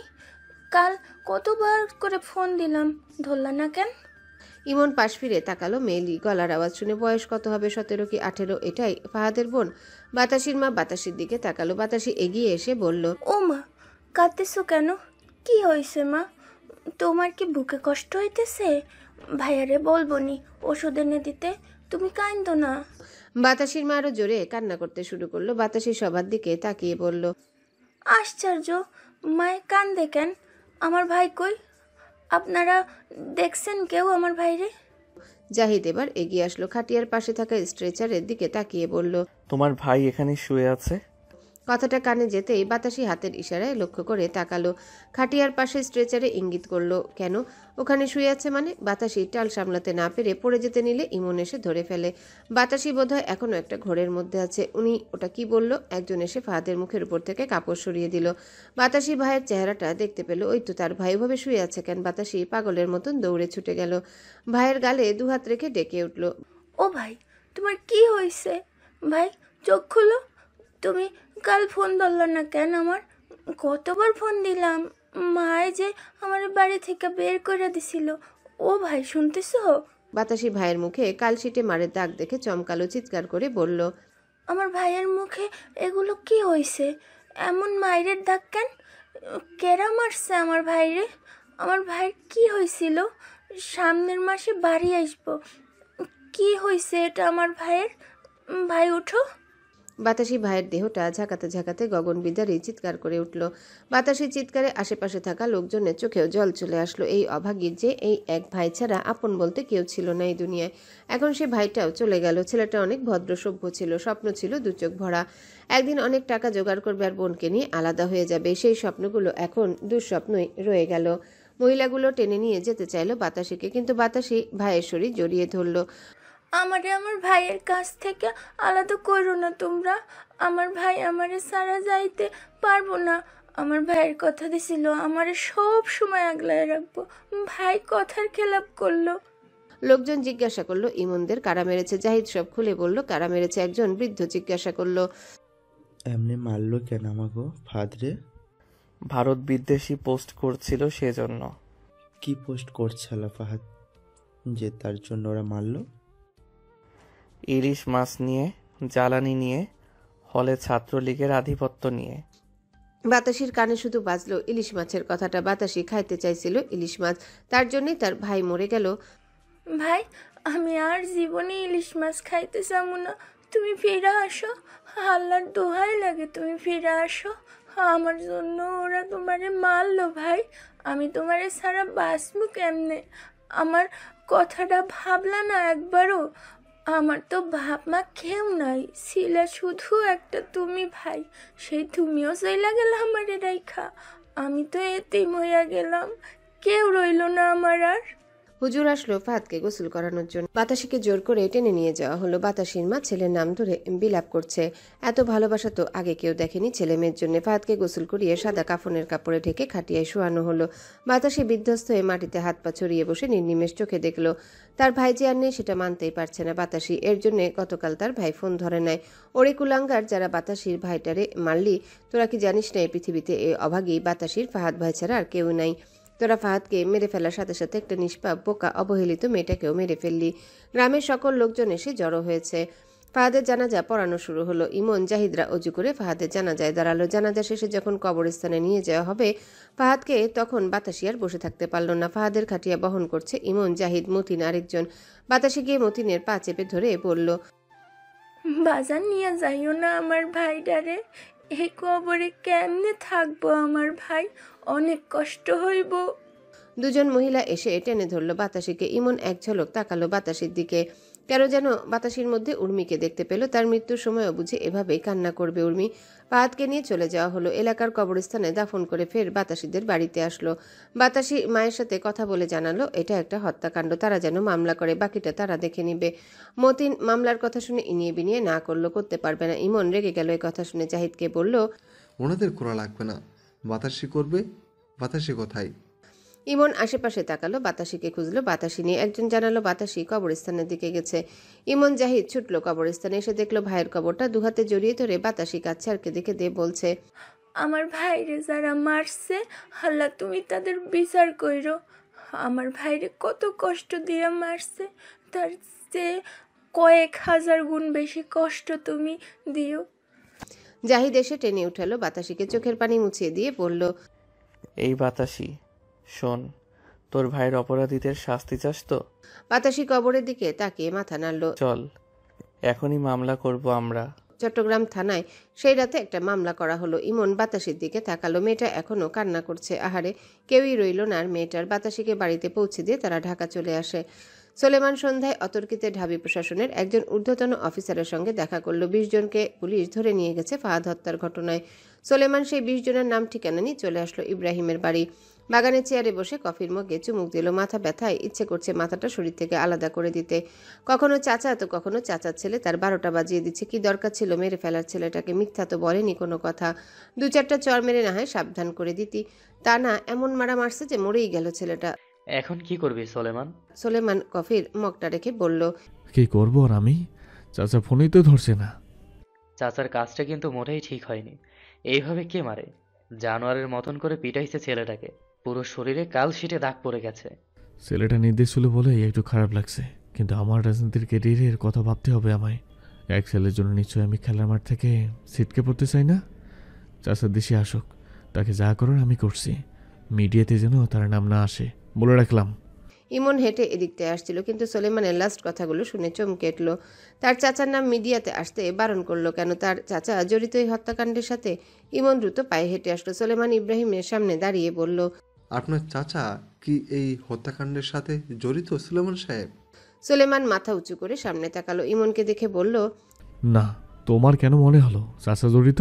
কাল কতবার করে ফোন দিলাম, ধরলা না কেন? ইমন পাশ ফিরে তাকালো। মেয়েলি গলার আওয়াজ শুনে। বয়স কত হবে, 17 কি 18? এটাই ফাহাদের বোন। বাতাসির মা বাতাসির দিকে তাকালো। বাতাসি এগিয়ে এসে বলল, ও মা, কাঁদতেছো কেন? কি হয়েছে মা? তোমার কি বুকে কষ্ট হইতেছে? ভাইয়ারে বলবো নি ওষুধ এনে দিতে, তুমি কাঁদো না। বাতাসির মা আরো জোরে কান্না করতে শুরু করলো। বাতাসি সবার দিকে তাকিয়ে বলল, আশ্চর্য, মায়ে কান্দে কেন? আমার ভাই কই? আপনারা দেখছেন কেউ আমার ভাইরে? জাহিদ এবার এগিয়ে আসলো। খাটিয়ার পাশে থাকা স্ট্রেচারের দিকে তাকিয়ে বলল, তোমার ভাই এখানে শুয়ে আছে। কথাটা কানে যেতেই বাতাসি হাতের ইশারায় লক্ষ্য করে তাকালো। খাটিয়ার পাশে স্ট্রেচারে ইঙ্গিত করলো। কেন ওখানে শুয়ে আছে মানে? বাতাসি টাল সামলাতে না পেরে পড়ে যেতে নিলে ইমন এসে ধরে ফেলে। বাতাসি বোধহয় এখনো একটা ঘোরের মধ্যে আছে। উনি ওটা কি বলল? একজন এসে ফাহাদের মুখের উপর থেকে কাপড় সরিয়ে দিল। বাতাসি ভাইয়ের চেহারাটা দেখতে পেল। ওই তো তার ভাই। ভাবে শুয়ে আছে কেন? বাতাসি পাগলের মতন দৌড়ে ছুটে গেল। ভাইয়ের গালে দুহাত রেখে ডেকে উঠল, ও ভাই, তোমার কি হয়েছে? ভাই চোখ খুলো। তুমি কাল ফোন ধরল না কেন আমার? কতবার ফোন দিলাম, মায় যে আমার বাড়ি থেকে বের করে দিছিল। ও ভাই শুনতেছো? বাতাসি ভাইয়ের মুখে কালশিটে মারের দাগ দেখে চমকালো, চিৎকার করে বলল, আমার ভাইয়ের মুখে এগুলো কি হয়েছে? এমন মায়ের দাগ কেন? কেরা মারছে আমার ভাইরে? আমার ভাইয়ের কি হয়েছিল? সামনের মাসে বাড়ি আসবো। কি হয়েছে এটা আমার ভাইয়ের? ভাই উঠো। বাতাসি ভাইয়ের দেহটা ঝাঁকাতে ঝাঁকাতে গগন বিদারী চিৎকার করে উঠল। বাতাসির চিৎকারে আশেপাশে থাকা লোকজনের চোখেও জল চলে আসলো। এই অভাগীর যে এই এক ভাই ছাড়া আপন বলতে কেউ ছিল না এই দুনিয়ায়। এখন সে ভাইটাও চলে গেল। ছেলেটা অনেক ভদ্র সভ্য ছিল, স্বপ্ন ছিল দু চোখ ভরা। একদিন অনেক টাকা জোগাড় করবে আর বোনকে নিয়ে আলাদা হয়ে যাবে। সেই স্বপ্নগুলো এখন দুঃস্বপ্নই রয়ে গেল। মহিলাগুলো টেনে নিয়ে যেতে চাইলো বাতাসিকে, কিন্তু বাতাসি ভাইয়ের শরীর জড়িয়ে ধরল। আমারে আমার ভাইয়ের কাছ থেকে আলাদা করো না তোমরা। আমার ভাই আমারে সারা যাইতে পারবো না। আমার ভাইয়ের কথা দিছিল আমারে সব সময় আগলায় রাখবো। ভাই কথার খেলাপ করলো। লোকজন জিজ্ঞাসা করলো ইমনদের কারা মেরেছে। জাহিদ সব খুলে বলল কারা মেরেছে। একজন বৃদ্ধ জিজ্ঞাসা করলো, এমনি মারলো কেন আমাগো ফাদরে? ভারত বিদ্বেষী পোস্ট করছিল সেজন্য। কি পোস্ট করছিল ফাহাদ যে তার জন্য ওরা মারলো? ইলিশ মাছ নিয়ে, জ্বালানি নিয়ে, হলে ছাত্রলীগের আধিপত্য নিয়ে। বাতাসির কানে শুধু বাজলো ইলিশ মাছের কথাটা। বাতাসি খাইতে চাইছিল ইলিশ মাছ, তার জন্যই তার ভাই মরে গেল। ভাই, আমি আর জীবনে ইলিশ মাছ খাইতে চাবো না। তুমি ফিরে আসো, আল্লাহর দোহাই লাগে তুমি ফিরে আসো। আমার জন্য ওরা তোমারে মারলো ভাই। আমি তোমারে ছাড়া বাঁচবো কেমনে? আমার কথাটা ভাবলা না একবারও? আমার তো বাপ মা কেউ নাই, ছিলা শুধু একটা তুমি ভাই। সেই তুমিও চইলা গেলা আমারে রাইখা। আমি তো এতিম হইয়া গেলাম, কেউ রইল না আমার আর। হুজুর আসলো ফাহাদকে গোসল করানোর জন্য। বাতাসিকে জোর করে টেনে নিয়ে যাওয়া হলো। বাতাসির মা ছেলের নাম ধরে বিলাপ করছে। এত ভালোবাসা তো আগে কেউ দেখেনি ছেলে মেয়ের জন্য। ফাহাদকে গোসল করিয়ে সাদা কাফনের কাপড়ে ঢেকে খাটিয়ায় শোয়ানো হলো। বাতাসি বিধ্বস্ত হয়ে মাটিতে হাত পা ছড়িয়ে বসে নির্নিমেষ চোখে দেখলো তার ভাই যে আর নেই, সেটা মানতেই পারছে না বাতাসি। এর জন্য গতকাল তার ভাই ফোন ধরে নাই। ওরে কুলাঙ্গার, যারা বাতাসির ভাইটারে মারলি, তোরা কি জানিস না এই পৃথিবীতে এই অভাগী বাতাসির ফাহাদ ভাই ছাড়া আর কেউ নাই? তোরা ফাহাদকে মেরে ফেলার সাথে সাথে একটা নিষ্পাপ বোকা অবহেলিত মেয়েটাকেও মেরে ফেললি। গ্রামের সকল লোকজন এসে জড়ো হয়েছে। ফাহাদের জানাজা পড়ানো শুরু হলো। ইমন জাহিদরা অজু করে ফাহাদের জানাজায় দাঁড়ালো। জানাজা শেষে যখন কবরস্থানে নিয়ে যাওয়া হবে ফাহাদকে, তখন বাতাসি আর বসে থাকতে পারল না। ফাহাদের খাটিয়া বহন করছে ইমন, জাহিদ, মতিন আরেকজন। বাতাসি গিয়ে মতিনের পা চেপে ধরে বলল, বাজার নিয়ে যাইও না আমার ভাইটারে। এই কবরে কেমনে থাকবো আমার ভাই? অনেক কষ্ট হইব। দুজন মহিলা এসে টেনে ধরল বাতাসিকে। ইমন এক ঝলক তাকালো বাতাসির দিকে। কেন যেন বাতাসির মধ্যে উর্মিকে দেখতে পেল। তার মৃত্যুর সময়ও বুঝে এভাবেই কান্না করবে উর্মি। ফাহাদকে নিয়ে চলে যাওয়া হলো। এলাকার কবরস্থানে দাফন করে ফের বাতাসিদের বাড়িতে আসলো। বাতাসি মায়ের সাথে কথা বলে জানালো এটা একটা হত্যাকাণ্ড, তারা যেন মামলা করে, বাকিটা তারা দেখে নিবে। মতিন মামলার কথা শুনে ইনিয়ে বিনিয়ে না করলো, করতে পারবে না। ইমন রেগে গেল এই কথা শুনে। জাহিদকে বলল, ওনাদের করা লাগবে না, বাতাসি করবে। বাতাসি কোথায়? ইমন আশেপাশে তাকালো, বাতাসিকে খুঁজলো। বাতাসি নিয়ে একজন জানালো বাতাসি কবরস্থানের দিকে গেছে। ইমন জাহিদ ছুটলো কবরস্থানে। এসে দেখলো ভাইয়ের কবরটা দুহাতে জড়িয়ে ধরে বাতাসি কাছে আর কেঁদে কেঁদে বলছে, আমার ভাইরে যারা মারছে, আল্লাহ তুমি তাদের বিচার কইরো। আমার ভাইরে কত কষ্ট দিয়ে মারছে, তার চেয়ে কয়েক হাজার গুণ বেশি কষ্ট তুমি দিও। জাহিদ এসে টেনে উঠালো বাতাসিকে, চোখের পানি মুছিয়ে দিয়ে বলল, এই বাতাসি শোন, তোর ভাইয়ের অপরাধীদের শাস্তি চাস তো? বাতাসি কবরের দিকে তাকিয়ে মাথা নাড়ল। চল, এখনই মামলা করব আমরা। চট্টগ্রাম থানায় সেই রাতে একটা মামলা করা হলো। ইমন বাতাসির দিকে তাকালো। মেয়েটা এখনো কান্না করছে। আহারে, কেউই রইল না আর মেয়েটার। বাতাসিকে বাড়িতে পৌঁছে দিয়ে তারা ঢাকা চলে আসে। সোলেমান সন্ধ্যায় অতর্কিতে ঢাবি প্রশাসনের একজন ঊর্ধ্বতন অফিসারের সঙ্গে দেখা করলো। 20 জনকে পুলিশ ধরে নিয়ে গেছে ফাহাদ হত্যার ঘটনায়। সোলেমান সেই 20 জনের নাম ঠিকানা নিয়ে চলে আসলো ইব্রাহিমের বাড়ি। বাগানের চেয়ারে বসে কফির মগে চুমুক দিল। মাথা ব্যথায় ইচ্ছে করছে মাথাটা শরীর থেকে আলাদা করে দিতে। কখনো চাচা তো কখনো চাচার ছেলে তার 12টা বাজিয়ে দিচ্ছে। কি দরকার ছিল মেরে ফেলার ছেলেটাকে? মিথ্যা তো বলেনি কোনো কথা। 2-4টা চর মেরে না হয় সাবধান করে দিতি, তা না এমন মারা মারছে যে মরেই গেল ছেলেটা। এখন কি করবি সোলেমান? সোলেমান কফির মগটা রেখে বলল, কি করবো আর আমি? চাচা ফোনই তো ধরছে না। চাচার কাজটা কিন্তু মোটেই ঠিক হয়নি। এইভাবে কে মারে? জানোয়ারের মতন করে পিটাইছে ছেলেটাকে, পুরো শরীরে কালশিটে দাগ পড়ে গেছে। ছেলেটা নির্দেশ ছিল বলেই একটু খারাপ লাগছে, কিন্তু আমার রাজনীতির ক্যারিয়ারের কথা ভাবতে হবে আমায়। এক ছেলের জন্য নিশ্চয়ই আমি খেলার মাঠ থেকে ছিটকে পড়তে চাই না। চাচার দেশে আসুক, তাকে যা করার আমি করছি। মিডিয়াতে যেন তার নাম না আসে, বলে রাখলাম। ইমন হেঁটে এদিকটায় আসছিল, কিন্তু সোলেমানের লাস্ট কথাগুলো শুনে চমকে উঠল। তার চাচার নাম মিডিয়াতে আসতে বারণ করলো কেন? তার চাচা জড়িত এই হত্যাকাণ্ডের সাথে? ইমন দ্রুত পায়ে হেঁটে আসলো, সোলেমান ইব্রাহিমের সামনে দাঁড়িয়ে বলল, আপনার চাচা কি এই হত্যাকাণ্ডের সাথে জড়িত সুলেমান সাহেব? সোলেমান মাথা উঁচু করে সামনে তাকালো, ইমনকে দেখে বলল, না, তোমার কেন মনে হলো চাচা জড়িত?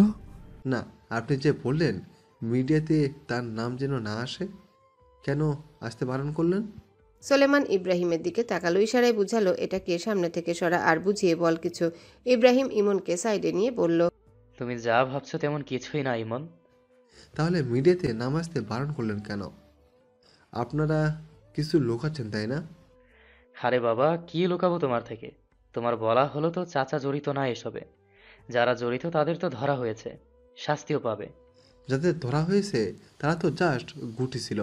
না, আপনি যে বললেন মিডিয়াতে তার নাম যেন না আসে, কেন আসতে বারণ করলেন? সোলেমান ইব্রাহিমের দিকে তাকালো, ইশারায় বুঝালো এটা কে, সামনে থেকে সরা আর বুঝিয়ে বল কিছু। ইব্রাহিম ইমনকে সাইডে নিয়ে বলল, তুমি যা ভাবছো তেমন কিছুই না ইমন। তাহলে মিডিয়াতে নাম আসতে বারণ করলেন কেন? আপনারা কিছু লুকাচ্ছেন তাই না? আরে বাবা, কি লুকাবো তোমার থেকে? তোমার বলা হলো তো চাচা জড়িত না এসবে। যারা জড়িত তাদের তো ধরা হয়েছে, শাস্তিও পাবে। যাদের ধরা হয়েছে তারা তো জাস্ট গুটি ছিল,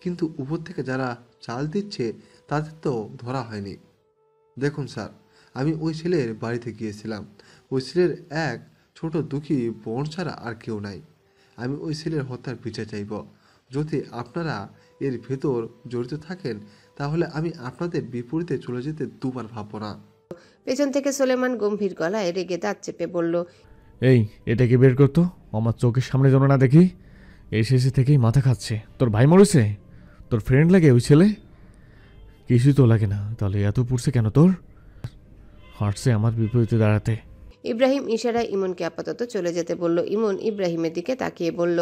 কিন্তু উপর থেকে যারা চাল দিচ্ছে তাদের তো ধরা হয়নি। দেখুন স্যার, আমি ওই ছেলের বাড়িতে গিয়েছিলাম। ওই ছেলের এক ছোট দুঃখী বোন ছাড়া আর কেউ নাই। আমি ওই ছেলের হত্যার বিচার চাইব। যদি আপনারা এর ভেতর জড়িত থাকেন তাহলে আমি আপনাদের বিপরীতে চলে যেতে দুবার ভাববো না। পেছন থেকে সোলেমান গম্ভীর গলায় রেগে দাঁত চেপে বলল, এই, এটাকে বের করতো, আমার চোখের সামনে যেন না দেখি। এই শেষে থেকেই মাথা খাচ্ছে। তোর ভাই মরেছে? তোর ফ্রেন্ড লাগে ওই ছেলে? কিছুই তো লাগে না, তাহলে এত পুড়ছে কেন তোর? হাঁটছে আমার বিপরীতে দাঁড়াতে। ইব্রাহিম ইশারায় ইমনকে আপাতত চলে যেতে বলল। ইমন ইব্রাহিমের দিকে তাকিয়ে বলল,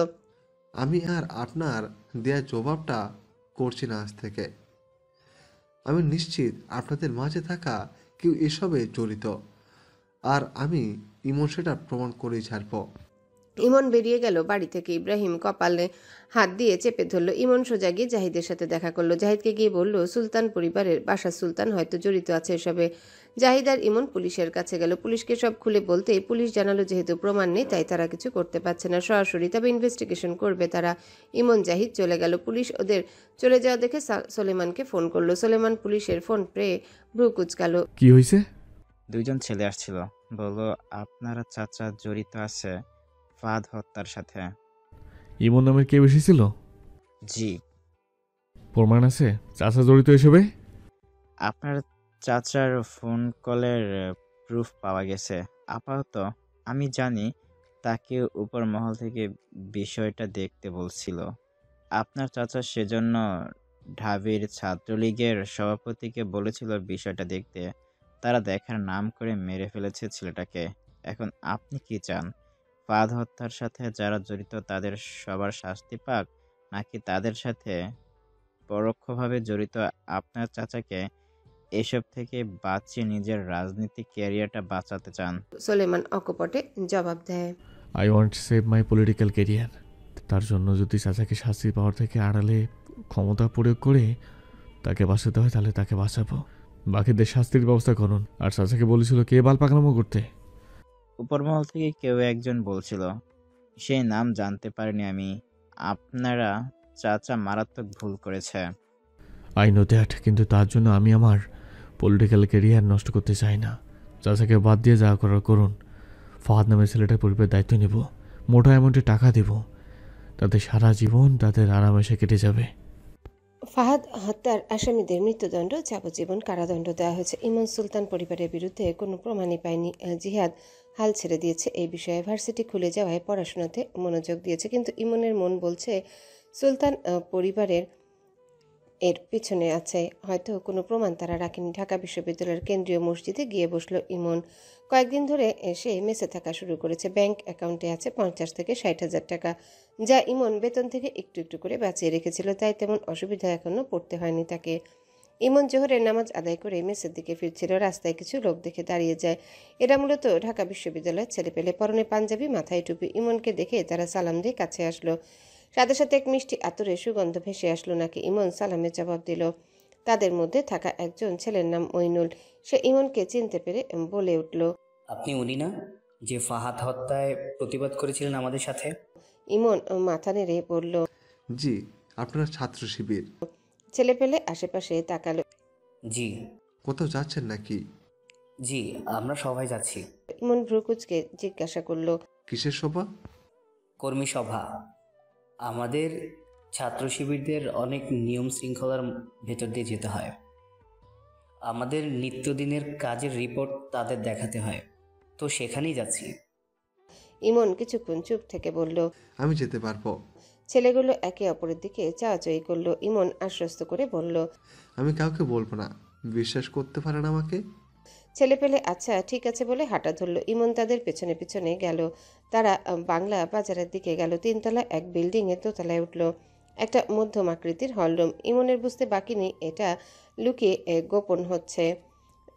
আমি আর আপনার দেয়া জবাবটা করছি না আজ থেকে। আমি নিশ্চিত আপনাদের মাঝে থাকা কেউ এসবে জড়িত, আর আমি ইমন সেটা প্রমাণ করেই ছাড়ব। ইমন বেরিয়ে গেল বাড়ি থেকে। ইব্রাহিম কপালে হাত দিয়ে চেপে ধরল। ইমন সোজা গিয়ে জাহিদের সাথে দেখা করলো। জাহিদকে গিয়ে বলল, সুলতান পরিবারের বাসা সুলতান হয়তো জড়িত আছে এসবে। জাহিদ আর ইমন পুলিশের কাছে গেল। পুলিশকে সব খুলে বলতে পুলিশ জানালো যেহেতু প্রমাণ নেই তাই তারা কিছু করতে পারছে না সরাসরি, তবে ইনভেস্টিগেশন করবে তারা। ইমন জাহিদ চলে গেল। পুলিশ ওদের চলে যাওয়া দেখে সোলেমানকে ফোন করলো। সোলেমান পুলিশের ফোন পেয়ে ভ্রু কুচকালো। কি হয়েছে? দুইজন ছেলে আসছিল, বললো আপনারা চাচা জড়িত আছে ফাহাদ হত্যার সাথে। ইমন নামের কে বেশি ছিল? জি। প্রমাণ আছে চাচা জড়িত এসবে? আপনার চাচার ফোন কলের প্রুফ পাওয়া গেছে। আপাতত আমি জানি তাকে উপর মহল থেকে বিষয়টা দেখতে বলছিল। আপনার চাচা সেজন্য ঢাবির ছাত্রলীগের সভাপতিকে বলেছিল বিষয়টা দেখতে। তারা দেখার নাম করে মেরে ফেলেছে ছেলেটাকে। এখন আপনি কি চান? ফাহাদ হত্যার সাথে যারা জড়িত তাদের সবার শাস্তি পাক, নাকি তাদের সাথে পরোক্ষভাবে জড়িত আপনার চাচাকে এসব থেকে বাঁচিয়ে নিজের রাজনৈতিক ক্যারিয়ারটা বাঁচাতে চান? সোলেমান অকপটে জবাব দেয়, I want to save my political career. তার জন্য যদি চাচাকে শাস্তি পাওয়ার থেকে আড়ালে ক্ষমতা প্রয়োগ করে তাকে বাঁচাতে হয় তাহলে তাকে বাঁচাবো। বাকিদের শাস্তির ব্যবস্থা করুন। আর চাচাকে বলেছিল কে বাল পাকলামো করতে? উপরমহল থেকে কেউ একজন বলছিল, সেই নাম জানতে পারিনি আমি। আপনারা চাচা মারাত্মক ভুল করেছে। আই নো দ্যাট, কিন্তু তার জন্য আমি আমার পলিটিক্যাল ক্যারিয়ার নষ্ট করতে চাই না। চাচাকে বাদ দিয়ে যা করার করুন। ফাহাদ নামের ছেলেটার পরিবারের দায়িত্ব নেব, মোটা অ্যামাউন্টে টাকা দেব, তাতে সারা জীবন তাদের আরামেসে কেটে যাবে। ফাহাদ হত্যার আসামিদের মৃত্যুদণ্ড, যাবজ্জীবন কারাদণ্ড দেওয়া হয়েছে। ইমন সুলতান পরিবারের বিরুদ্ধে কোনো প্রমাণই পায়নি। জিহাদ হাল ছেড়ে দিয়েছে এই বিষয়ে। ভার্সিটি খুলে যাওয়ায় পড়াশোনাতে মনোযোগ দিয়েছে, কিন্তু ইমনের মন বলছে সুলতান পরিবারের এর পিছনে আছে। হয়তো কোনো প্রমাণ তারা রাখেনি। ঢাকা বিশ্ববিদ্যালয়ের কেন্দ্রীয় মসজিদে গিয়ে বসলো ইমন। কয়েকদিন ধরে সে মেসে থাকা শুরু করেছে। ব্যাংক অ্যাকাউন্টে আছে 50 থেকে 60,000 টাকা, যা ইমন বেতন থেকে একটু একটু করে বাঁচিয়ে রেখেছিল, তাই তেমন অসুবিধা এখনো পড়তে হয়নি তাকে। ইমন জোহরের নামাজ আদায় করে মেসের দিকে ফিরছিল। রাস্তায় কিছু লোক দেখে দাঁড়িয়ে যায়। এরা মূলত ঢাকা বিশ্ববিদ্যালয়ের ছেলেপেলে, পরনে পাঞ্জাবি, মাথায় টুপি। ইমনকে দেখে তারা সালাম দিয়ে কাছে আসলো। সাথে সাথে এক মিষ্টি আতরের সুগন্ধ ভেসে আসলো নাকি। ইমন সালামের জবাব দিল। তাদের মধ্যে থাকা একজন ছেলের নাম মইনুল। সে ইমনকে চিনতে পেরে বলে উঠল, আপনি উনি না যে ফাহাদ হত্যায় প্রতিবাদ করেছিলেন আমাদের সাথে? ইমন মাথা নেড়ে বলল, জি। আপনারা ছাত্র শিবির? ছেলেপেলে আশেপাশে তাকালো। জি। কোথাও যাচ্ছেন নাকি? জি, আমরা সবাই যাচ্ছি। ইমন ভ্রুকুচকে জিজ্ঞাসা করলো, কিসের সভা? কর্মী সভা। আমাদের ছাত্র শিবিরদের অনেক নিয়ম শৃঙ্খলার ভেতর দিয়ে যেতে হয়। আমাদের নিত্যদিনের কাজের রিপোর্ট তাদের দেখাতে হয়, তো সেখানেই যাচ্ছি। ইমন কিছুক্ষণ চুপ থেকে বলল, আমি যেতে পারবো। ছেলেগুলো একে অপরের দিকে চাওয়াচাই করলো। ইমন আশ্বস্ত করে বলল, আমি কাউকে বলবো না। বিশ্বাস করতে পারেন আমাকে? ছেলে পেলে আচ্ছা ঠিক আছে বলে হাঁটা ধরল। ইমন তাদের পেছনে পেছনে গেল। তারা বাংলা বাজারের দিকে গেল। 3তলা এক বিল্ডিং এর দোতলায় উঠল। একটা মধ্যম আকৃতির হলরুম। ইমনের বুঝতে বাকি নেই এটা লুকিয়ে গোপন হচ্ছে,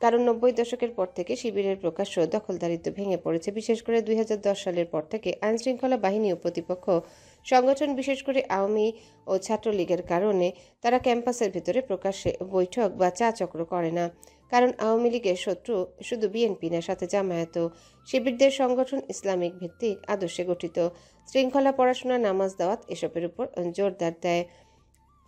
কারণ 90 দশকের পর থেকে শিবিরের প্রকাশ্য দখলদারিত্ব ভেঙে পড়েছে। বিশেষ করে 2010 সালের পর থেকে আইনশৃঙ্খলা বাহিনী ও প্রতিপক্ষ সংগঠন, বিশেষ করে আওয়ামী ও ছাত্রলীগের কারণে তারা ক্যাম্পাসের ভিতরে প্রকাশ্যে বৈঠক বা চা চক্র করে না। কারণ আওয়ামী লীগের শত্রু শুধু বিএনপি না, সাথে জামায়াত। শিবিরদের সংগঠন ইসলামিক ভিত্তিক আদর্শে গঠিত। শৃঙ্খলা, পড়াশোনা, নামাজ, দাওয়াত এসবের উপর জোরদার দেয়।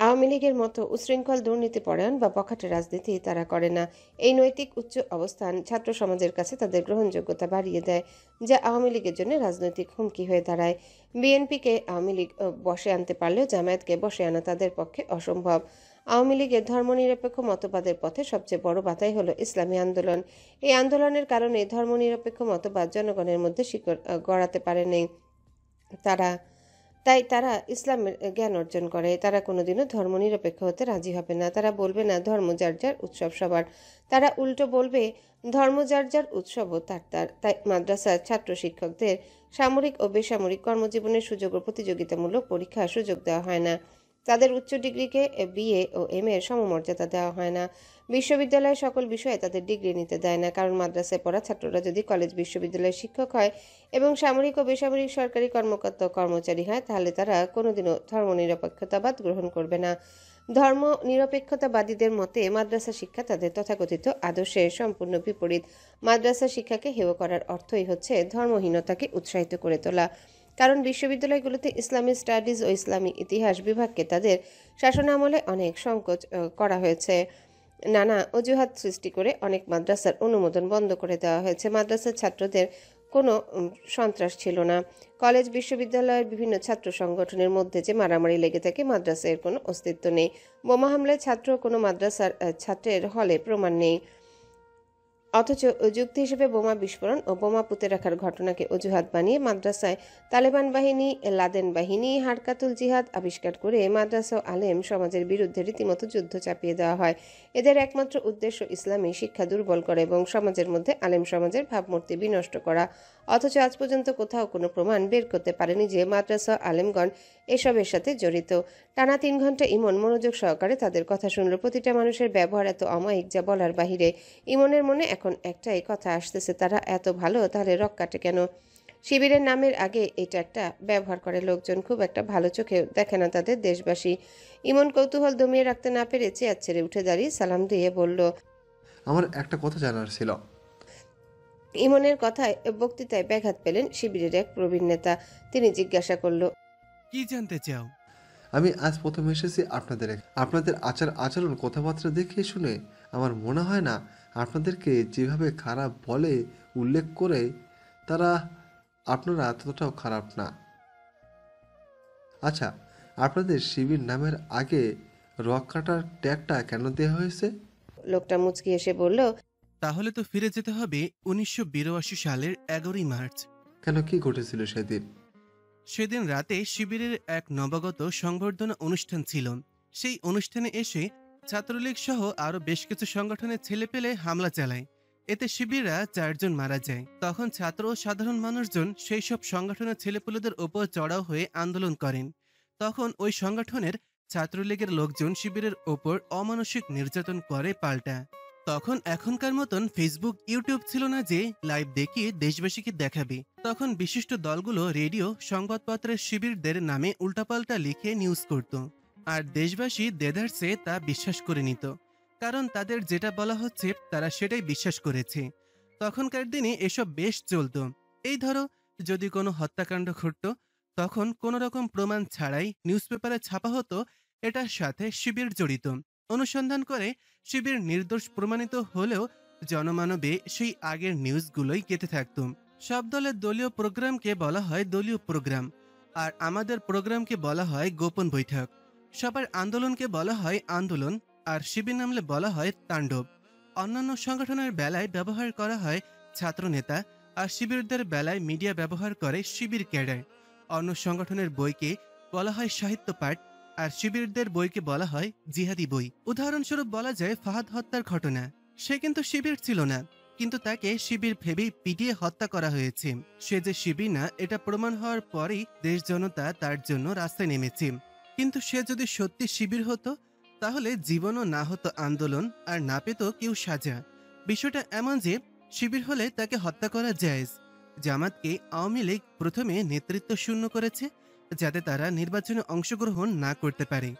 আওয়ামী লীগের মতো উশৃঙ্খল, দুর্নীতিপরায়ণ বা বখাটে রাজনীতি তারা করে না। এই নৈতিক উচ্চ অবস্থান ছাত্র সমাজের কাছে তাদের গ্রহণযোগ্যতা বাড়িয়ে দেয়, যা আওয়ামী লীগের জন্য রাজনৈতিক হুমকি হয়ে দাঁড়ায়। বিএনপিকে আওয়ামী লীগ বসে আনতে পারলেও জামায়াতকে বসে আনা তাদের পক্ষে অসম্ভব। আওয়ামী লীগের ধর্মনিরপেক্ষ মতবাদের পথে সবচেয়ে বড় বাধাই হলো ইসলামী আন্দোলন। এই আন্দোলনের কারণে ধর্মনিরপেক্ষ মতবাদ জনগণের মধ্যে শিকড় গড়াতে পারেনি। তাই তারা ইসলামের জ্ঞান অর্জন করে। তারা কোনোদিনও ধর্মনিরপেক্ষ হতে রাজি হবে না। তারা বলবে না ধর্ম যার যার, উৎসব সবার। তারা উল্টো বলবে ধর্ম যার যার, উৎসবও তার তার। তাই মাদ্রাসার ছাত্র শিক্ষকদের সামরিক ও বেসামরিক কর্মজীবনের সুযোগ ও প্রতিযোগিতামূলক পরীক্ষার সুযোগ দেওয়া হয় না। তাদের উচ্চ ডিগ্রিকে বিএ ও এমএ এর সমমর্যাদা দেওয়া হয় না। বিশ্ববিদ্যালয়ে সকল বিষয়ে তাদের ডিগ্রি নিতে দেয় না, কারণ মাদ্রাসায় পড়া ছাত্ররা যদি কলেজ বিশ্ববিদ্যালয়ের শিক্ষক হয় এবং সামরিক ও বেসামরিক সরকারি কর্মকর্তা কর্মচারী হয়, তাহলে তারা কোনোদিনও ধর্মনিরপেক্ষতাবাদ গ্রহণ করবে না। ধর্ম নিরপেক্ষতাবাদীদের মতে মাদ্রাসা শিক্ষা তাদের তথাকথিত আদর্শের সম্পূর্ণ বিপরীত। মাদ্রাসা শিক্ষাকে হেয় করার অর্থই হচ্ছে ধর্মহীনতাকে উৎসাহিত করে তোলা। কারণ বিশ্ববিদ্যালয়গুলোতে ইসলামী স্টাডিজ ও ইসলামী ইতিহাস বিভাগকে তাদের শাসনামলে অনেক সংকোচ করা হয়েছে। নানা অজুহাত সৃষ্টি করে অনেক মাদ্রাসার অনুমোদন বন্ধ করে দেওয়া হয়েছে। মাদ্রাসার ছাত্রদের কোনো সন্ত্রাস ছিল না। কলেজ বিশ্ববিদ্যালয়ের বিভিন্ন ছাত্র সংগঠনের মধ্যে যে মারামারি লেগে থাকে, মাদ্রাসার কোনো অস্তিত্ব নেই। বোমা হামলায় ছাত্র কোনো মাদ্রাসার ছাত্রের হলে প্রমাণ নেই, অথচ যুক্তি হিসেবে বোমা বিস্ফোরণ ও বোমা পুঁতে রাখার ঘটনাকে অজুহাত বানিয়ে মাদ্রাসায় তালেবান বাহিনী, লাদেন বাহিনী, হারকাতুল জিহাদ আবিষ্কার করে মাদ্রাসা ও আলেম সমাজের বিরুদ্ধে রীতিমতো যুদ্ধ চাপিয়ে দেওয়া হয়। এদের একমাত্র উদ্দেশ্য ইসলামী শিক্ষা দুর্বল করা এবং সমাজের মধ্যে আলেম সমাজের ভাবমূর্তি বিনষ্ট করা। অথচ আজ পর্যন্ত কোথাও কোনো প্রমাণ বের করতে পারেনি যে মাদ্রাসা আলেমগণ এসবের সাথে জড়িত। টানা 3 ঘন্টা ইমন মনোযোগ সহকারে তাদের কথা শুনল। প্রতিটা মানুষের ব্যবহার এত অমায়িক যা বলার বাহিরে। ইমনের মনে এখন একটাই কথা আসতেছে, তারা এত ভালো, তাহলে রক কাটে কেন? শিবিরের নামের আগে এটা একটা ব্যবহার করে লোকজন, খুব একটা ভালো চোখে দেখে না তাদের দেশবাসী। ইমন কৌতূহল দমিয়ে রাখতে না পেরে চেয়ার ছেড়ে উঠে দাঁড়িয়ে সালাম দিয়ে বলল, আমার একটা কথা জানার ছিল। ইমনের কথায় বক্তৃতায় ব্যাঘাত পেলেন শিবিরের এক প্রবীণ নেতা। তিনি জিজ্ঞাসা করল, কি জানতে চাও? আমি আজ প্রথম এসেছি আপনাদের আচরণ কথাবার্তা দেখে শুনে আমার মনে হয় না আপনাদেরকে যেভাবে খারাপ বলে উল্লেখ করে আপনারা ততটাও খারাপ না। আচ্ছা, আপনাদের শিবির নামের আগে রক কাটার ট্যাগটা কেন দেওয়া হয়েছে? লোকটা মুচকি এসে বলল, তাহলে তো ফিরে যেতে হবে 1982 সালের 11ই মার্চ। কেন, কি ঘটেছিল সেদিন? সেদিন রাতে শিবিরের এক নবাগত সংবর্ধনা অনুষ্ঠান ছিল। সেই অনুষ্ঠানে এসে ছাত্রলীগ সহ আরো বেশ কিছু সংগঠনের ছেলেপেলে হামলা চালায়। এতে শিবিররা 4 জন মারা যায়। তখন ছাত্র ও সাধারণ মানুষজন সেই সব সংগঠনের ছেলেপেলেদের ওপর চড়াও হয়ে আন্দোলন করেন। তখন ওই সংগঠনের ছাত্রলীগের লোকজন শিবিরের ওপর অমানসিক নির্যাতন করে পাল্টা। তখন এখনকার মতন ফেসবুক, ইউটিউব ছিল না যে লাইভ দেখিয়ে দেশবাসীকে দেখাবে। তখন বিশিষ্ট দলগুলো রেডিও, সংবাদপত্রের শিবিরদের নামে উল্টাপাল্টা লিখে নিউজ করত, আর দেশবাসী দেদারসে তা বিশ্বাস করে নিত, কারণ তাদের যেটা বলা হচ্ছে তারা সেটাই বিশ্বাস করেছে। তখনকার দিনে এসব বেশ চলত। এই ধরো, যদি কোনো হত্যাকাণ্ড ঘটত, তখন কোনো রকম প্রমাণ ছাড়াই নিউজ পেপারে ছাপা হতো এটার সাথে শিবির জড়িত। অনুসন্ধান করে শিবির নির্দোষ প্রমাণিত হলেও জনমানবে সেই আগের নিউজগুলোই কেটে থাকত। সব দলের দলীয় প্রোগ্রামকে বলা হয় দলীয় প্রোগ্রাম, আর আমাদের প্রোগ্রামকে বলা হয় গোপন বৈঠক। সবার আন্দোলনকে বলা হয় আন্দোলন, আর শিবির নামলে বলা হয় তাণ্ডব। অন্যান্য সংগঠনের বেলায় ব্যবহার করা হয় ছাত্রনেতা, আর শিবিরদের বেলায় মিডিয়া ব্যবহার করে শিবির ক্যাডার। অন্য সংগঠনের বইকে বলা হয় সাহিত্য পাঠ, আর শিবিরদের বইকে বলা হয় জিহাদি বই। উদাহরণস্বরূপ বলা যায় ফাহাদ হত্যার ঘটনা। সে কিন্তু শিবির ছিল না, কিন্তু তাকে শিবির ভেবেই পিটিয়ে হত্যা করা হয়েছে। সে যে শিবির না এটা প্রমাণ হওয়ার পরেই দেশ জনতা তার জন্য রাস্তায় নেমেছে। কিন্তু সে যদি সত্যি শিবির হতো তাহলে জীবনও না হতো আন্দোলন, আর না পেত কেউ সাজা। বিষয়টা এমন যে শিবির হলে তাকে হত্যা করা জায়েজ। জামাতকে আওয়ামী লীগ প্রথমে নেতৃত্ব শূন্য করেছে যাতে তারা নির্বাচনে অংশগ্রহণ না করতে পারে,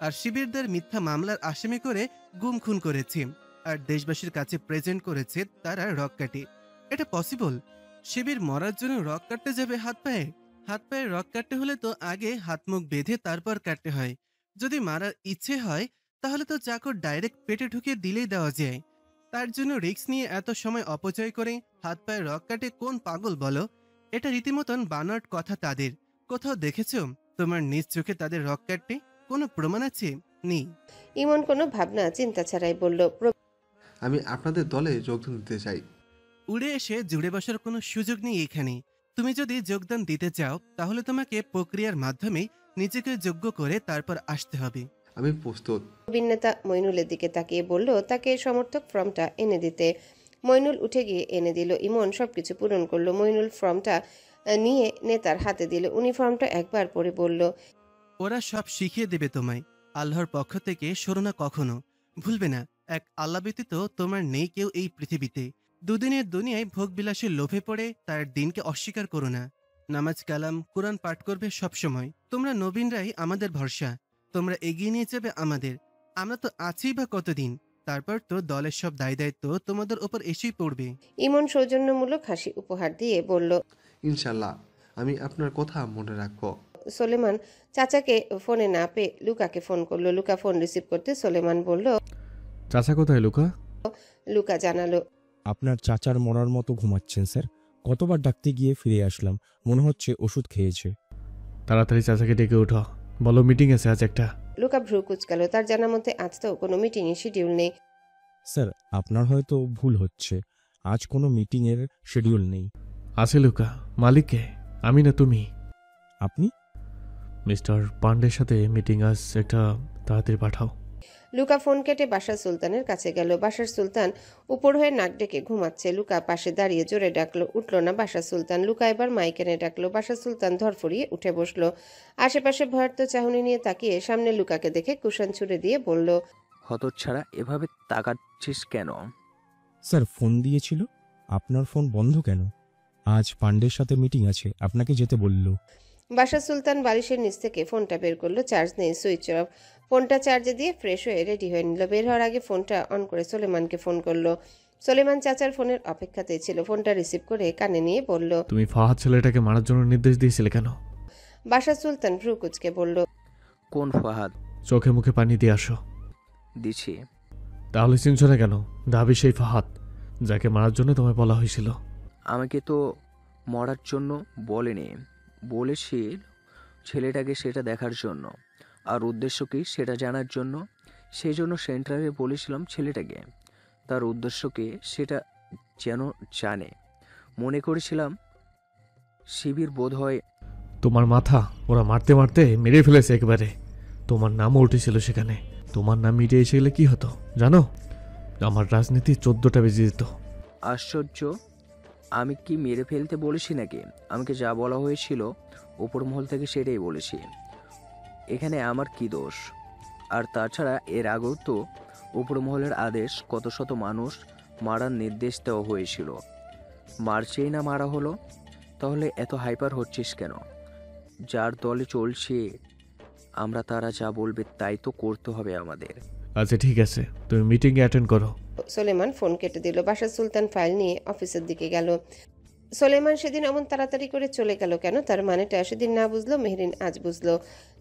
আর শিবিরদের মিথ্যা মামলার আসামি করে গুম খুন করেছে, আর দেশবাসীর কাছে প্রেজেন্ট করেছে তারা রক কাটে। এটা পসিবল? শিবির মরার জন্য রক কাটতে যাবে হাত পায়ে? হাত পায়ে রক কাটতে হলে তো আগে হাত মুখ বেঁধে তারপর কাটতে হয়। যদি মারার ইচ্ছে হয় তাহলে তো চাকর ডাইরেক্ট পেটে ঢুকিয়ে দিলেই দেওয়া যায়। তার জন্য রিস্ক নিয়ে এত সময় অপচয় করে হাত পায়ে রক কাটে কোন পাগল বলো? এটা রীতিমতন বানোয়াট কথা তাদের। কোথাও দেখেছ তোমার নিজ চোখে তাদের রক কাটতে? কোনো প্রমাণ আছে? নেই। ইমন কোনো ভাবনা চিন্তা ছাড়াই বলল, আমি আপনাদের দলে যোগদান দিতে চাই। উড়ে এসে জুড়ে বসার কোনো সুযোগ নেই এখানে। তুমি যদি যোগদান দিতে চাও তাহলে তোমাকে প্রক্রিয়ার মাধ্যমে নিজেকে যোগ্য করে তারপর আসতে হবে। আমি প্রস্তুত। প্রবীণ নেতা মইনুলের দিকে তাকিয়ে বলল তাকে সমর্থক ফর্মটা এনে দিতে। মইনুল উঠে গিয়ে এনে দিল। ইমন সবকিছু পূরণ করলো। মইনুল ফর্মটা নিয়ে নেতার হাতে দিল। উনি ফর্মটা একবার পড়ে বলল, ওরা সব শিখিয়ে দেবে তোমায়। আল্লাহর পক্ষ থেকে সরো না কখনো। ভুলবে না, এক আল্লাহ ব্যতীত তোমার নেই কেউ এই পৃথিবীতে। দুদিনের দুনিয়ায় ভোগ বিলাসের লোভে পড়ে তার দিনকে অস্বীকার করো না। নামাজ কালাম কোরআন পাঠ করবে সবসময়। তোমরা নবীনরাই আমাদের ভরসা। তোমরা এগিয়ে নিয়ে যাবে আমাদের। আমরা তো আছি বা কতদিন, তারপর তো দলের সব দায় দায়িত্ব তোমাদের ওপর এসেই পড়বে। ইমন সৌজন্যমূলক হাসি উপহার দিয়ে বলল, ইনশাল্লাহ আমি আপনার কথা মনে রাখবো। সোলেমান চাচাকে ফোনে না পেয়ে লুকাকে ফোন করলো। লুকা ফোন রিসিভ করতে সোলেমান বলল, চাচা কোথায় লুকা? লুকা জানালো, আপনার চাচার মরার মতো ঘুমাচ্ছেন স্যার। কতবার ডাকতে গিয়ে ফিরে আসলাম, মনে হচ্ছে ওষুধ খেয়েছে। তাড়াতাড়ি চাচাকে ডেকে উঠো, বলো মিটিং আছে আজ একটা। লুকা ভ্রু কুচকালো। তার জানা মতে আজ তো কোনো মিটিংয়ের শিডিউল নেই। স্যার আপনার হয়তো ভুল হচ্ছে, আজ কোনো মিটিংয়ের শিডিউল নেই। আছে লুকা। মালিককে? আমি না তুমি। আপনি? মিস্টার পান্ডের সাথে মিটিং আজ, একটা তাড়াতাড়ি পাঠাও। লুকা ফোন কেটে বাশার সুলতানের কাছে গেল। বাশার সুলতান উপর হয়ে নাক ডেকে ঘুমাচ্ছে। লুকা পাশে দাঁড়িয়ে জোরে ডাকলো, উঠল না বাশার সুলতান। লুকা এবার মাইক এনে ডাকলো। বাশার সুলতান ধরফড়িয়ে উঠে বসলো। আশেপাশে ভয়ার্ত চাহনি নিয়ে তাকিয়ে সামনে লুকাকে দেখে কুশন ছুড়ে দিয়ে বলল, হতচ্ছাড়া, এভাবে তাকাচ্ছিস কেন? স্যার ফোন দিয়েছিল। আপনার ফোন বন্ধ কেন? আজ পান্ডের সাথে মিটিং আছে, আপনাকে যেতে বলল। বাশার সুলতান বালিশের নিচ থেকে ফোনটা বের করলো। চার্জ নেই, সুইচ অফ। ফোনটা চার্জে দিয়ে ফ্রেশ হয়ে রেডি হয়ে নিল। বের হওয়ার আগে ফোনটা অন করে সোলেমানকে ফোন করলো। সোলেমান চাচার ফোনের অপেক্ষাতেই ছিল। ফোনটা রিসিভ করে কানে নিয়ে বলল, তুমি ফাহাদ ছেলেটাকে মারার জন্য নির্দেশ দিয়েছিলে কেন? বাশার সুলতান ভ্রু কুচকে বলল, কোন ফাহাদ? চোখে মুখে পানি দিয়ে আসো। দিছি। তাহলে চিনছ না কেন? দাবি সেই ফাহাদ যাকে মারার জন্য তোমায় বলা হয়েছিল। আমাকে তো মরার জন্য বলেনি, বলেছিল ছেলেটাকে সেটা দেখার জন্য। আর উদ্দেশ্য কি সেটা জানার জন্য। সেই জন্য সেন্টারে বলেছিলাম ছেলেটাকে। তার উদ্দেশ্য কি সেটা যেন জানে। মনে করেছিলাম শিবির বোধ হয়। তোমার মাথা ওরা মারতে মারতে মেরে ফেলেছে একেবারে। তোমার নামও উঠেছিল সেখানে। তোমার নাম মিটে এসে গেলে কি হতো জানো? আমার রাজনীতি 14টা বেজে যেত। আশ্চর্য, আমি কি মেরে ফেলতে বলেছি নাকি? আমাকে যা বলা হয়েছিল উপর মহল থেকে সেটাই বলেছি। এখানে আমার কি দোষ? আর তাছাড়া এর আগেও তো উপর মহলের আদেশ কত শত মানুষ মারার নির্দেশ দেওয়া হয়েছিল। মারছেই না মারা হলো। তাহলে এত হাইপার হচ্ছিস কেন? যার দলে চলছে আমরা, তারা যা বলবে তাই তো করতে হবে আমাদের। আচ্ছা ঠিক আছে, তুমি মিটিংয়ে অ্যাটেন্ড করো। সোলেমান ফোন কেটে দিল। বাশার সুলতান ফাইল নিয়ে অফিসের দিকে গেল। সোলেমান সেদিন এমন তাড়াতাড়ি করে চলে গেল কেন? তার মানেটা সেদিন না বুঝলো মেহরিন আজ বুঝলো।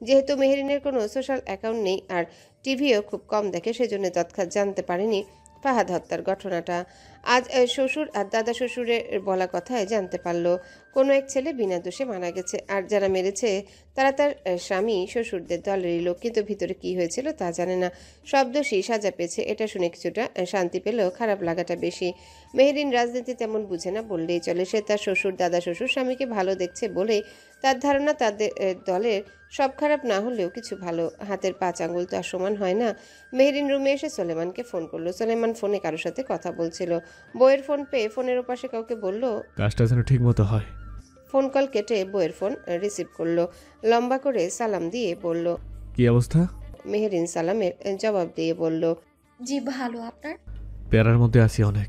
যেহেতু মেহরিনের কোনো সোশ্যাল অ্যাকাউন্ট নেই আর টিভিও খুব কম দেখে, সেজন্য তৎক্ষণাৎ জানতে পারেনি ফাহাদ হত্যার ঘটনাটা। আজ শ্বশুর আর দাদা শ্বশুরের বলা কথায় জানতে পারলো কোনো এক ছেলে বিনা দোষে মারা গেছে, আর যারা মেরেছে তারা তার স্বামী শ্বশুরদের দলেরই লোক, কিন্তু ভিতরে কি হয়েছিল তা জানে না। সব দোষী সাজা পেয়েছে, এটা শুনে কিছুটা শান্তি পেলেও খারাপ লাগাটা বেশি। মেহেরিন রাজনীতি তেমন বুঝে না বললেই চলে। সে তার শ্বশুর দাদা শ্বশুর স্বামীকে ভালো দেখছে বলেই তার ধারণা তাদের দলের সব খারাপ না হলেও কিছু ভালো। হাতের 5 আঙুল তো আর সমান হয় না। মেহেরিন রুমে এসে সোলেমানকে ফোন করলো। সোলেমান ফোনে কারোর সাথে কথা বলছিল। বইয়ের ফোন পেয়ে ফোনের ওপাশে কাউকে বলল, কাজটা যেন ঠিক মতো হয়। ফোন কল কেটে বইয়ের ফোন রিসিভ করলো। লম্বা করে সালাম দিয়ে বলল, কি অবস্থা? মেহেরিন সালামের জবাব দিয়ে বলল, জি ভালো, আপনার? প্যারার মধ্যে আছি অনেক।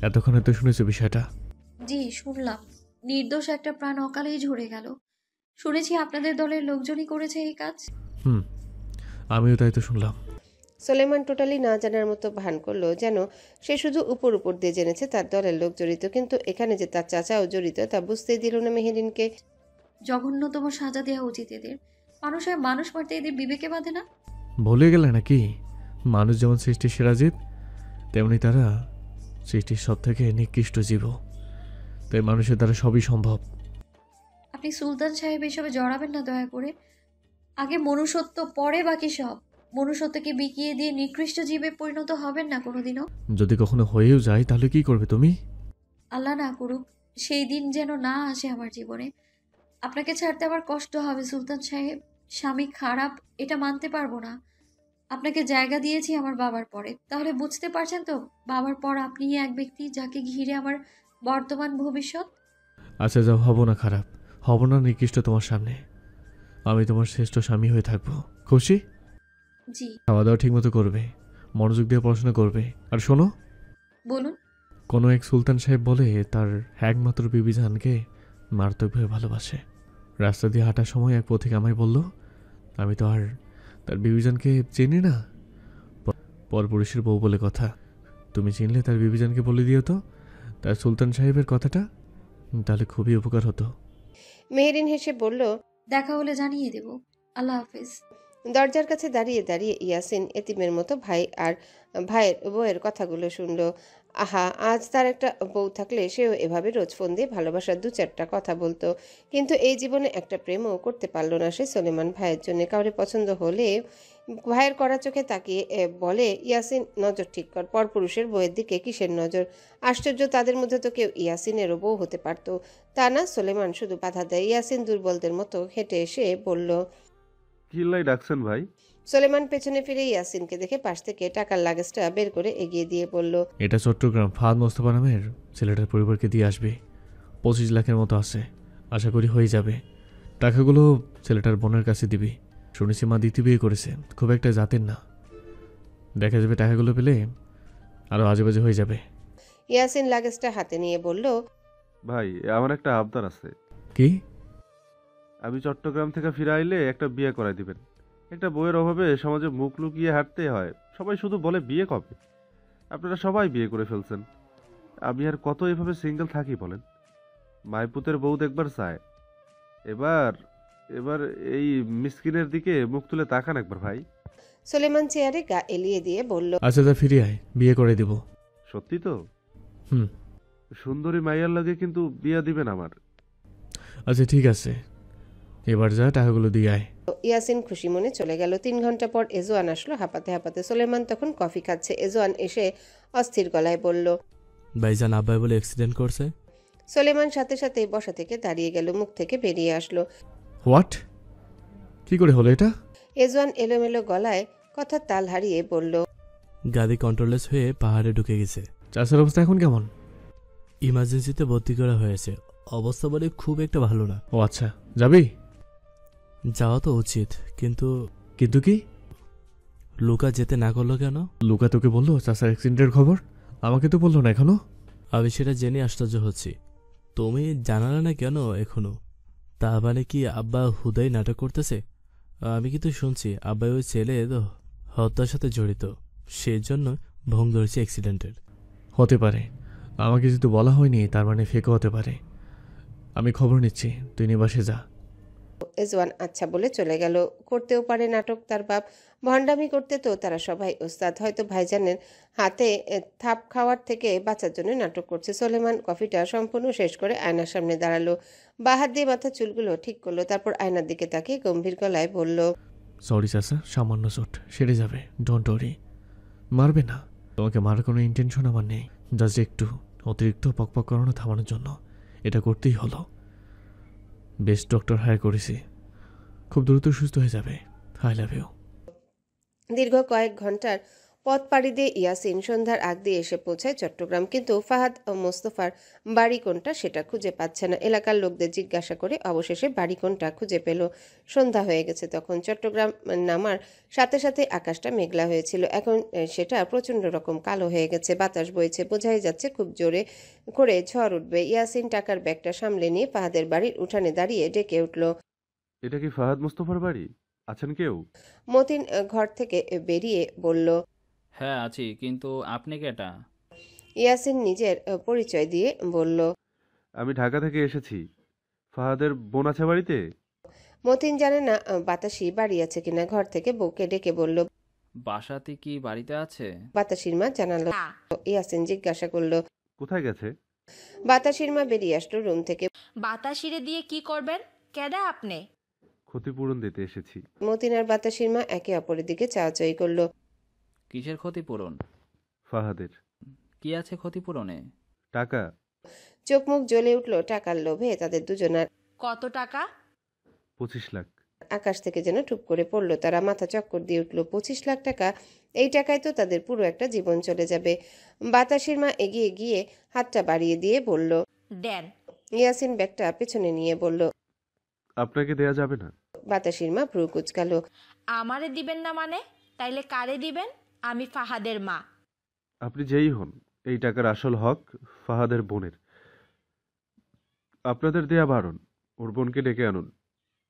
এতক্ষণে তো শুনেছো বিষয়টা? জি শুনলাম, নির্দোষ একটা প্রাণ অকালেই ঝরে গেল। শুনেছি আপনাদের দলের লোকজনই করেছে এই কাজ। আমিও তাই তো শুনলাম। সোলেমান টোটালি না জানার মতো ভান করলো, যেন সে শুধু উপর উপর দিয়ে জেনেছে তার দলের লোক জড়িত, কিন্তু এখানে যে তার চাচাও জড়িত তা বুঝতেই দিল না মেহেরিনকে। জঘন্যতম সাজা দেওয়া উচিত এদের। মানুষের মানুষ মারতে এদের বিবেকে বাঁধে না? ভুলে গেলে নাকি মানুষ যেমন সৃষ্টির সেরা জীব, তেমনি তারা সৃষ্টির সব থেকে নিকৃষ্ট জীব। তাই মানুষের দ্বারা সবই সম্ভব। আপনি সুলতান সাহেব এসবে জড়াবেন না দয়া করে। আগে মনুষ্যত্ব, পরে বাকি সব। মনুষ্যত্বকে বিকিয়ে দিয়ে নিকৃষ্ট জীবে পরিণত হবেন না কোনোদিনও। যদি কখনো হয়েও যায় তাহলে কি করবে তুমি? আল্লাহ না করুক সেই দিন যেন না আসে আমার জীবনে। আপনাকে ছাড়তে আমার কষ্ট হবে সুলতান সাহেব। স্বামী খারাপ এটা মানতে পারবো না। আপনাকে জায়গা দিয়েছি আমার বাবার পরে, তাহলে বুঝতে পারছেন তো বাবার পর আপনি এক ব্যক্তি যাকে ঘিরে আমার বর্তমান ভবিষ্যৎ। আচ্ছা যাও, হব না খারাপ, হব না নিকৃষ্ট তোমার সামনে। আমি তোমার শ্রেষ্ঠ স্বামী হয়ে থাকবো। খুশি? জি। খাওয়া দাওয়া ঠিক মতো করবে, মনোযোগ দিয়ে পড়াশোনা করবে। আর শোনো, বলুন। কোনো এক সুলতান সাহেব বলে তার একমাত্র বিবিজানকে মারাত্মকভাবে ভালোবাসে। রাস্তা দিয়ে হাঁটার সময় এক পথিক আমায় বলল, আমি তো আর তার বিবিজানকে চিনি না, পরপুরুষের বউ বলে কথা। তুমি চিনলে তার বিবিজানকে বলে দিও তো তার সুলতান সাহেবের কথাটা, তাহলে খুবই উপকার হতো। মেহেরিন হেসে বলল, দেখা হলে জানিয়ে দেব। আল্লাহ হাফেজ। দরজার কাছে দাঁড়িয়ে দাঁড়িয়ে ইয়াসিন এতিমের মতো ভাই আর ভাইয়ের বউয়ের কথাগুলো শুনলো। আহা, আজ তার একটা বউ থাকলে সেও এভাবে রোজ ফোন দিয়ে ভালোবাসার 2-4টা কথা বলতো, কিন্তু এই জীবনে একটা প্রেমও করতে পারলো না সে সোলেমান ভাইয়ের জন্য। কাউরে পছন্দ হলে ভাইয়ের কড়া চোখে তাকিয়ে বলে, ইয়াসিন নজর ঠিক কর, পরপুরুষের বউয়ের দিকে কিসের নজর? আশ্চর্য, তাদের মধ্যে তো কেউ ইয়াসিনেরও বউ হতে পারতো। তা না, সোলেমান শুধু বাধা দেয়। ইয়াসিন দুর্বলদের মতো হেঁটে এসে বলল, কিল্লাই ডাকছেন ভাই? সোলেমান পেছনে ফিরে ইয়াসিনকে দেখে পাশ থেকে টাকার লাগেজটা বের করে এগিয়ে দিয়ে বলল, এটা চট্টগ্রাম ফাহাদ মোস্তফা নামের ছেলেটার পরিবারকে দিয়ে আসবে। 25 লাখের মতো আছে, আশা করি হয়ে যাবে। টাকাগুলো ছেলেটার বোনের কাছে দিবি। শুনেছি মা দ্বিতীয় বিয়ে করেছে, খুব একটা জাতের না। দেখা যাবে টাকাগুলো পেলে আরো আজেবাজে হয়ে যাবে। ইয়াসিন লাগেজটা হাতে নিয়ে বলল, ভাই আমার একটা আবদার আছে। কি? আমি চট্টগ্রাম থেকে ফিরে আইলে একটা বিয়ে করাই দিবেন। একটা বইয়ের অভাবে সমাজে মুখ লুকিয়ে হাঁটতে হয়। সবাই শুধু বলে বিয়ে কবে। আপনারা সবাই বিয়ে করে ফেলছেন, আমি আর কত এভাবে সিঙ্গেল থাকি বলেন? মাইপুতের বউ দেখবার চায়। এবার এবার এই মিসকিনের দিকে মুখ তুলে তাকান একবার ভাই। সোলেমান চেয়ারে গা এলিয়ে দিয়ে বলল, আচ্ছা যা, ফিরে আয়, বিয়ে করে দিব। সত্যি তো? হুম। সুন্দরী মাইয়ার লাগে কিন্তু বিয়া দিবেন আমার। আচ্ছা ঠিক আছে, এবার যা, টাকাগুলো দিয়ে আয়। ইয়াসিন খুশি মনে চলে গেল। 3 ঘন্টা পর এজওয়ান আসলো হাঁপাতে হাঁপাতে। সোলেমান তখন কফি খাচ্ছে। এজওয়ান এসে অস্থির গলায় বলল, ভাইজান আব্বাই বলে অ্যাক্সিডেন্ট করছে। সোলেমান সাথে সাথে বসা থেকে দাঁড়িয়ে গেল, মুখ থেকে বেরিয়ে আসলো, হোয়াট? কি করে হলো এটা? এজওয়ান এলোমেলো গলায় কথা তাল হারিয়ে বলল, গাড়ি কন্ট্রোললেস হয়ে পাহাড়ে ঢুকে গেছে। চাচার অবস্থা এখন কেমন? ইমার্জেন্সিতে ভর্তি করা হয়েছে, অবস্থা বলে খুব একটা ভালো না। ও আচ্ছা, যাবি? যাওয়া তো উচিত, কিন্তু কিন্তু কি? লুকা যেতে না করলো কেন? লুকা তোকে বললো চাচার অ্যাক্সিডেন্টের খবর? আমাকে তো বললো না এখনো। আমি সেটা জেনে আশ্চর্য হচ্ছি, তুমি জানালে না কেন এখনো? তা মানে কি আব্বা হুদাই নাটক করতেছে? আমি কিন্তু শুনছি আব্বা ওই ছেলে হত্যার সাথে জড়িত, সেজন্য ভঙ্গ ধরেছে অ্যাক্সিডেন্টের। হতে পারে, আমাকে যেহেতু বলা হয়নি তার মানে ফেকও হতে পারে। আমি খবর নিচ্ছি, তুই নিবাসে যা। এজওয়ান আচ্ছা বলে চলে গেল। করতেও পারে নাটক তার বাপ, ভণ্ডামি করতে তো তারা সবাই ওস্তাদ। হয়তো ভাইজানের হাতে থাপ খাওয়ার থেকে বাঁচার জন্য নাটক করছে। সোলেমান কফিটা সম্পূর্ণ শেষ করে আয়নার সামনে দাঁড়ালো, বাঁ হাত দিয়ে মাথার চুলগুলো ঠিক করলো, তারপর আয়নার দিকে তাকিয়ে গম্ভীর গলায় বলল, সরি চাচা, সামান্য চোট, সেরে যাবে, ডোন্ট ওরি। মারবে না, তোমাকে মারার কোনো ইন্টেনশন আমার নেই, জাস্ট একটু অতিরিক্ত পকপক করানো থামানোর জন্য এটা করতেই হলো। বেস্ট ডক্টর হায়ার করেছি, খুব দ্রুত সুস্থ হয়ে যাবে। I love you. দীর্ঘ কয়েক ঘন্টার পথ পাড়ি দিয়ে ইয়াসিন সন্ধ্যার আগ দিয়ে এসে পৌঁছায় চট্টগ্রাম। কিন্তু ফাহাদ ও মোস্তফার বাড়ি কোনটা সেটা খুঁজে পাচ্ছে না। এলাকার লোকদের জিজ্ঞাসা করে অবশেষে বাড়ি কোনটা খুঁজে পেল। সন্ধ্যা হয়ে গেছে তখন। চট্টগ্রাম নামার সাথে সাথে আকাশটা মেঘলা হয়েছিল, এখন সেটা প্রচণ্ড রকম কালো হয়ে গেছে। বাতাস বইছে, বোঝাই যাচ্ছে খুব জোরে করে ঝড় উঠবে। ইয়াসিন টাকার ব্যাগটা সামলে নিয়ে ফাহাদের বাড়ির উঠানে দাঁড়িয়ে ডেকে উঠল, এটা কি ফাহাদ মুস্তফার বাড়ি? আছেন কেউ? মতিন ঘর থেকে বেরিয়ে বলল, হ্যাঁ আছি, কিন্তু আপনি কেটা? ইয়াসিন নিজের পরিচয় দিয়ে বলল, আমি ঢাকা থেকে এসেছি। ফাহাদের বোন আছে বাড়িতে? মতিন জানে না বাতাসি বাড়ি আছে কিনা। ঘর থেকে বউকে ডেকে বলল, বাসাতে কি বাড়িতে আছে? বাতাসির মা জানালো। ইয়াসিন জিজ্ঞাসা করলো, কোথায় গেছে? বাতাসির মা বেরিয়ে আসলো রুম থেকে। বাতাসিরে দিয়ে কি করবেন? কেডা আপনি? ক্ষতিপূরণ দিতে এসেছি। মতিন আর বাতাসির মা একে অপরের দিকে চাওয়াচাই করলো। কিসের ক্ষতিপূরণ? ফাহাদের। কি আছে ক্ষতিপূরণে? টাকা। চোখ মুখ জ্বলে উঠলো টাকার লোভে তাদের দুজনার। কত টাকা? 25 লাখ। আকাশ থেকে যেন টুপ করে পড়লো তারা, মাথা চক্কর দিয়ে উঠলো। 25 লাখ টাকা! এই টাকায় তো তাদের পুরো একটা জীবন চলে যাবে। বাতাসির মা এগিয়ে গিয়ে হাতটা বাড়িয়ে দিয়ে বলল, দেন। ইয়াসিন ব্যাগটা পেছনে নিয়ে বলল, আপনাকে দেয়া যাবে না। বাতাসির মা ভ্রু কুচকালো। আমারে দিবেন না মানে? তাইলে কারে দিবেন? আমি ফাহাদের মা। আপনি যেই হন, এই টাকার আসল হক ফাহাদের বোনের। আপনাদের দেয়া বারণ, ওর বোনকে ডেকে আনুন,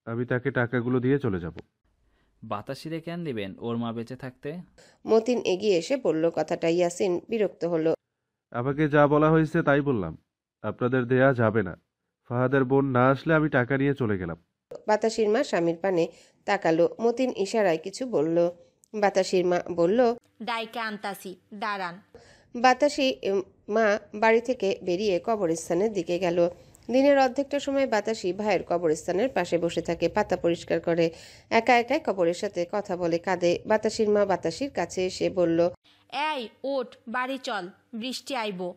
আমি তাকে টাকাগুলো দিয়ে চলে যাব। বাতাসিরে কেন দিবেন ওর মা বেঁচে থাকতে? মতিন এগিয়ে এসে বলল কথাটা। ইয়াসিন বিরক্ত হলো। আমাকে যা বলা হয়েছে তাই বললাম, আপনাদের দেয়া যাবে না। ফাহাদের বোন না আসলে আমি টাকা নিয়ে চলে গেলাম। বাতাসির মা স্বামীর পানে তাকালো। মতিন ইশারায় কিছু বলল। বাতাসির মা বলল, ডাইকে আনতাসি, দাঁড়ান। বাতাসি মা বাড়ি থেকে বেরিয়ে কবরস্থানের দিকে গেল। দিনের অর্ধেকটা সময় বাতাসি ভাইয়ের কবরস্থানের পাশে বসে থাকে, পাতা পরিষ্কার করে, একা একাই কবরের সাথে কথা বলে, কাঁদে। বাতাসির মা বাতাসির কাছে এসে বলল, এই ওঠ, বাড়ি চল, বৃষ্টি আইবো।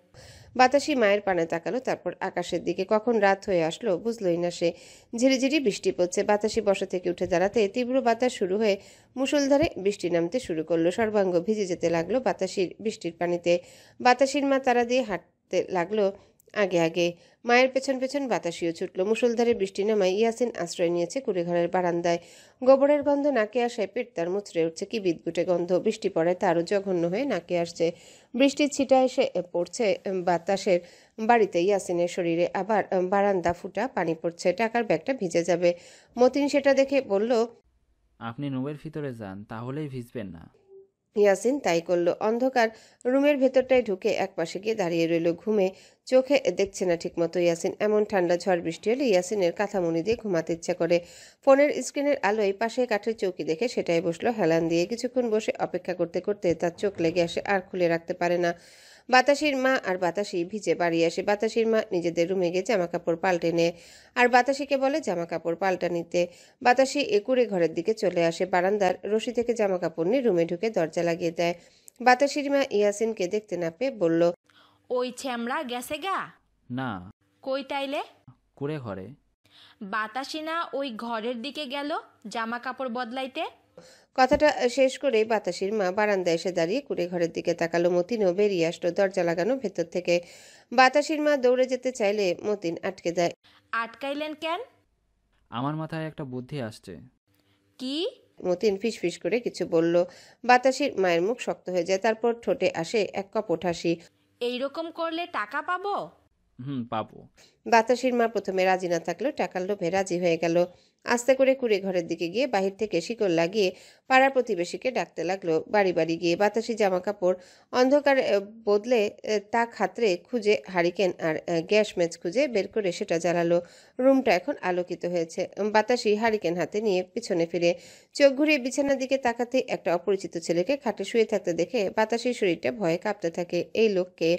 বাতাসি মায়ের পানে তাকালো, তারপর আকাশের দিকে। কখন রাত হয়ে আসলো বুঝলই না সে। ঝিরিঝিরি বৃষ্টি পড়ছে। বাতাসি বসা থেকে উঠে দাঁড়াতে তীব্র বাতাস শুরু হয়ে মুষলধারে বৃষ্টি নামতে শুরু করলো। সর্বাঙ্গ ভিজে যেতে লাগলো বাতাসির বৃষ্টির পানিতে। বাতাসির মা তারা দিয়ে হাঁটতে লাগলো আগে আগে। মায়ের পেছন পেছন বাতাসিও ছুটলো। মুষলধারে বৃষ্টি নামায় ইয়াসিন আশ্রয় নিয়েছে কুড়েঘরের বারান্দায়। গোবরের গন্ধ নাকে আসায় পেট তার মুচড়ে উঠছে। কি বিদগুটে গন্ধ! বৃষ্টি পড়ায় তারও জঘন্য হয়ে নাকে আসছে। বৃষ্টির ছিটা এসে পড়ছে বাতাসের বাড়িতে, ইয়াসিনের শরীরে। আবার বারান্দা ফুটা পানি পড়ছে। টাকার ব্যাগটা ভিজে যাবে। মতিন সেটা দেখে বলল, আপনি রুমের ভিতরে যান, তাহলেই ভিজবেন না। ইয়াসিন তাই করলো। অন্ধকার রুমের ভেতরটায় ঢুকে একপাশে গিয়ে দাঁড়িয়ে রইল। ঘুমে চোখে দেখছে না ঠিকমতো ইয়াসিন। এমন ঠান্ডা ঝড় বৃষ্টি হলে ইয়াসিনের কাঁথামুনি দিয়ে ঘুমাতে ইচ্ছা করে। ফোনের স্ক্রিনের আলোয় পাশে কাঠের চৌকি দেখে সেটাই বসলো হেলান দিয়ে। কিছুক্ষণ বসে অপেক্ষা করতে করতে তার চোখ লেগে আসে, আর খুলে রাখতে পারে না। বাতাসির মা আর বাতাসি ভিজে বাড়ি আসে। বাতাসির মা নিজেদের রুমে গিয়ে জামা কাপড় পাল্টে নেয় আর বাতাসিকে বলে জামা কাপড় পাল্টা নিতে। বাতাসি একুরে ঘরের দিকে চলে আসে। বারান্দার রশি থেকে জামা কাপড় নিয়ে রুমে ঢুকে দরজা লাগিয়ে দেয়। বাতাসির মা ইয়াসিনকে দেখতে না পেয়ে বলল, ওই ছ্যামড়া গেছে গা? না। কই তাইলে? কুড়ে ঘরে। বাতাসি না ওই ঘরের দিকে গেল জামা কাপড় বদলাইতে? কথাটা শেষ করে বাতাসির মা বারান্দায় এসে দাঁড়িয়ে কুড়ে ঘরের দিকে তাকালো। মতিনও বেরিয়ে আসলো দরজা লাগানো ভেতর থেকে। বাতাসির মা দৌড়ে যেতে চাইলে মতিন আটকে দেয়। আটকাইলেন কেন? আমার মাথায় একটা বুদ্ধি আসছে। কি? মতিন ফিসফিস করে কিছু বলল। বাতাসির মায়ের মুখ শক্ত হয়ে যায়, তারপর ঠোঁটে আসে এক কপট হাসি। এইরকম করলে টাকা পাবো? পাবো। বাতাসির মা প্রথমে রাজি না থাকলেও টাকার লোভে রাজি হয়ে গেল। আস্তে করে কুড়ে ঘরের দিকে গিয়ে বাহির থেকে শিকল লাগিয়ে পাড়ার প্রতিবেশীকে ডাকতে লাগলো। বাড়ি বাড়ি গিয়ে বাতাসি জামা কাপড় অন্ধকার বদলে তাক হাতড়ে খুঁজে হারিকেন আর গ্যাস ম্যাচ খুঁজে বের করে সেটা জ্বালালো। রুমটা এখন আলোকিত হয়েছে। বাতাসি হারিকেন হাতে নিয়ে পিছনে ফিরে চোখ ঘুরিয়ে বিছানার দিকে তাকাতে একটা অপরিচিত ছেলেকে খাটে শুয়ে থাকতে দেখে বাতাসির শরীরটা ভয়ে কাঁপতে থাকে। এই লোককে।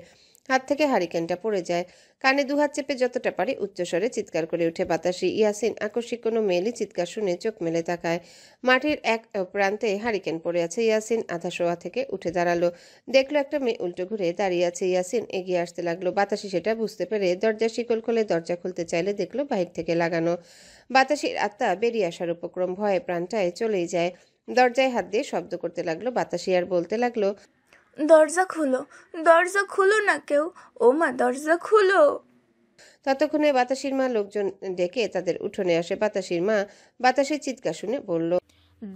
হাত থেকে হারিকেনটা পড়ে যায়। কানে দুহাত চেপে যতটা পারে উচ্চস্বরে চিৎকার করে ওঠে বাতাসি। ইয়াসিন আকস্মিক কোনো মেয়েলি চিৎকার শুনে চোখ মেলে তাকায়। মাটির এক প্রান্তে হারিকেন পড়ে আছে। ইয়াসিন আধা শোয়া থেকে উঠে দাঁড়ালো। দেখলো একটা মেয়ে উল্টো ঘুরে দাঁড়িয়ে আছে। ইয়াসিন এগিয়ে আসতে লাগলো। বাতাসি সেটা বুঝতে পেরে দরজার শিকল খুলে দরজা খুলতে চাইলে দেখলো বাহির থেকে লাগানো। বাতাসির আত্মা বেরিয়ে আসার উপক্রম ভয়ে প্রাণটায় চলেই যায়। দরজায় হাত দিয়ে শব্দ করতে লাগলো বাতাসি আর বলতে লাগলো, দরজা খুলো না কেউ, ও মা দরজা খুলো। ততক্ষণে বাতাসির মা লোকজন ডেকে তাদের উঠোনে আসে। বাতাসির মা বাতাসের চিৎকার শুনে বলল,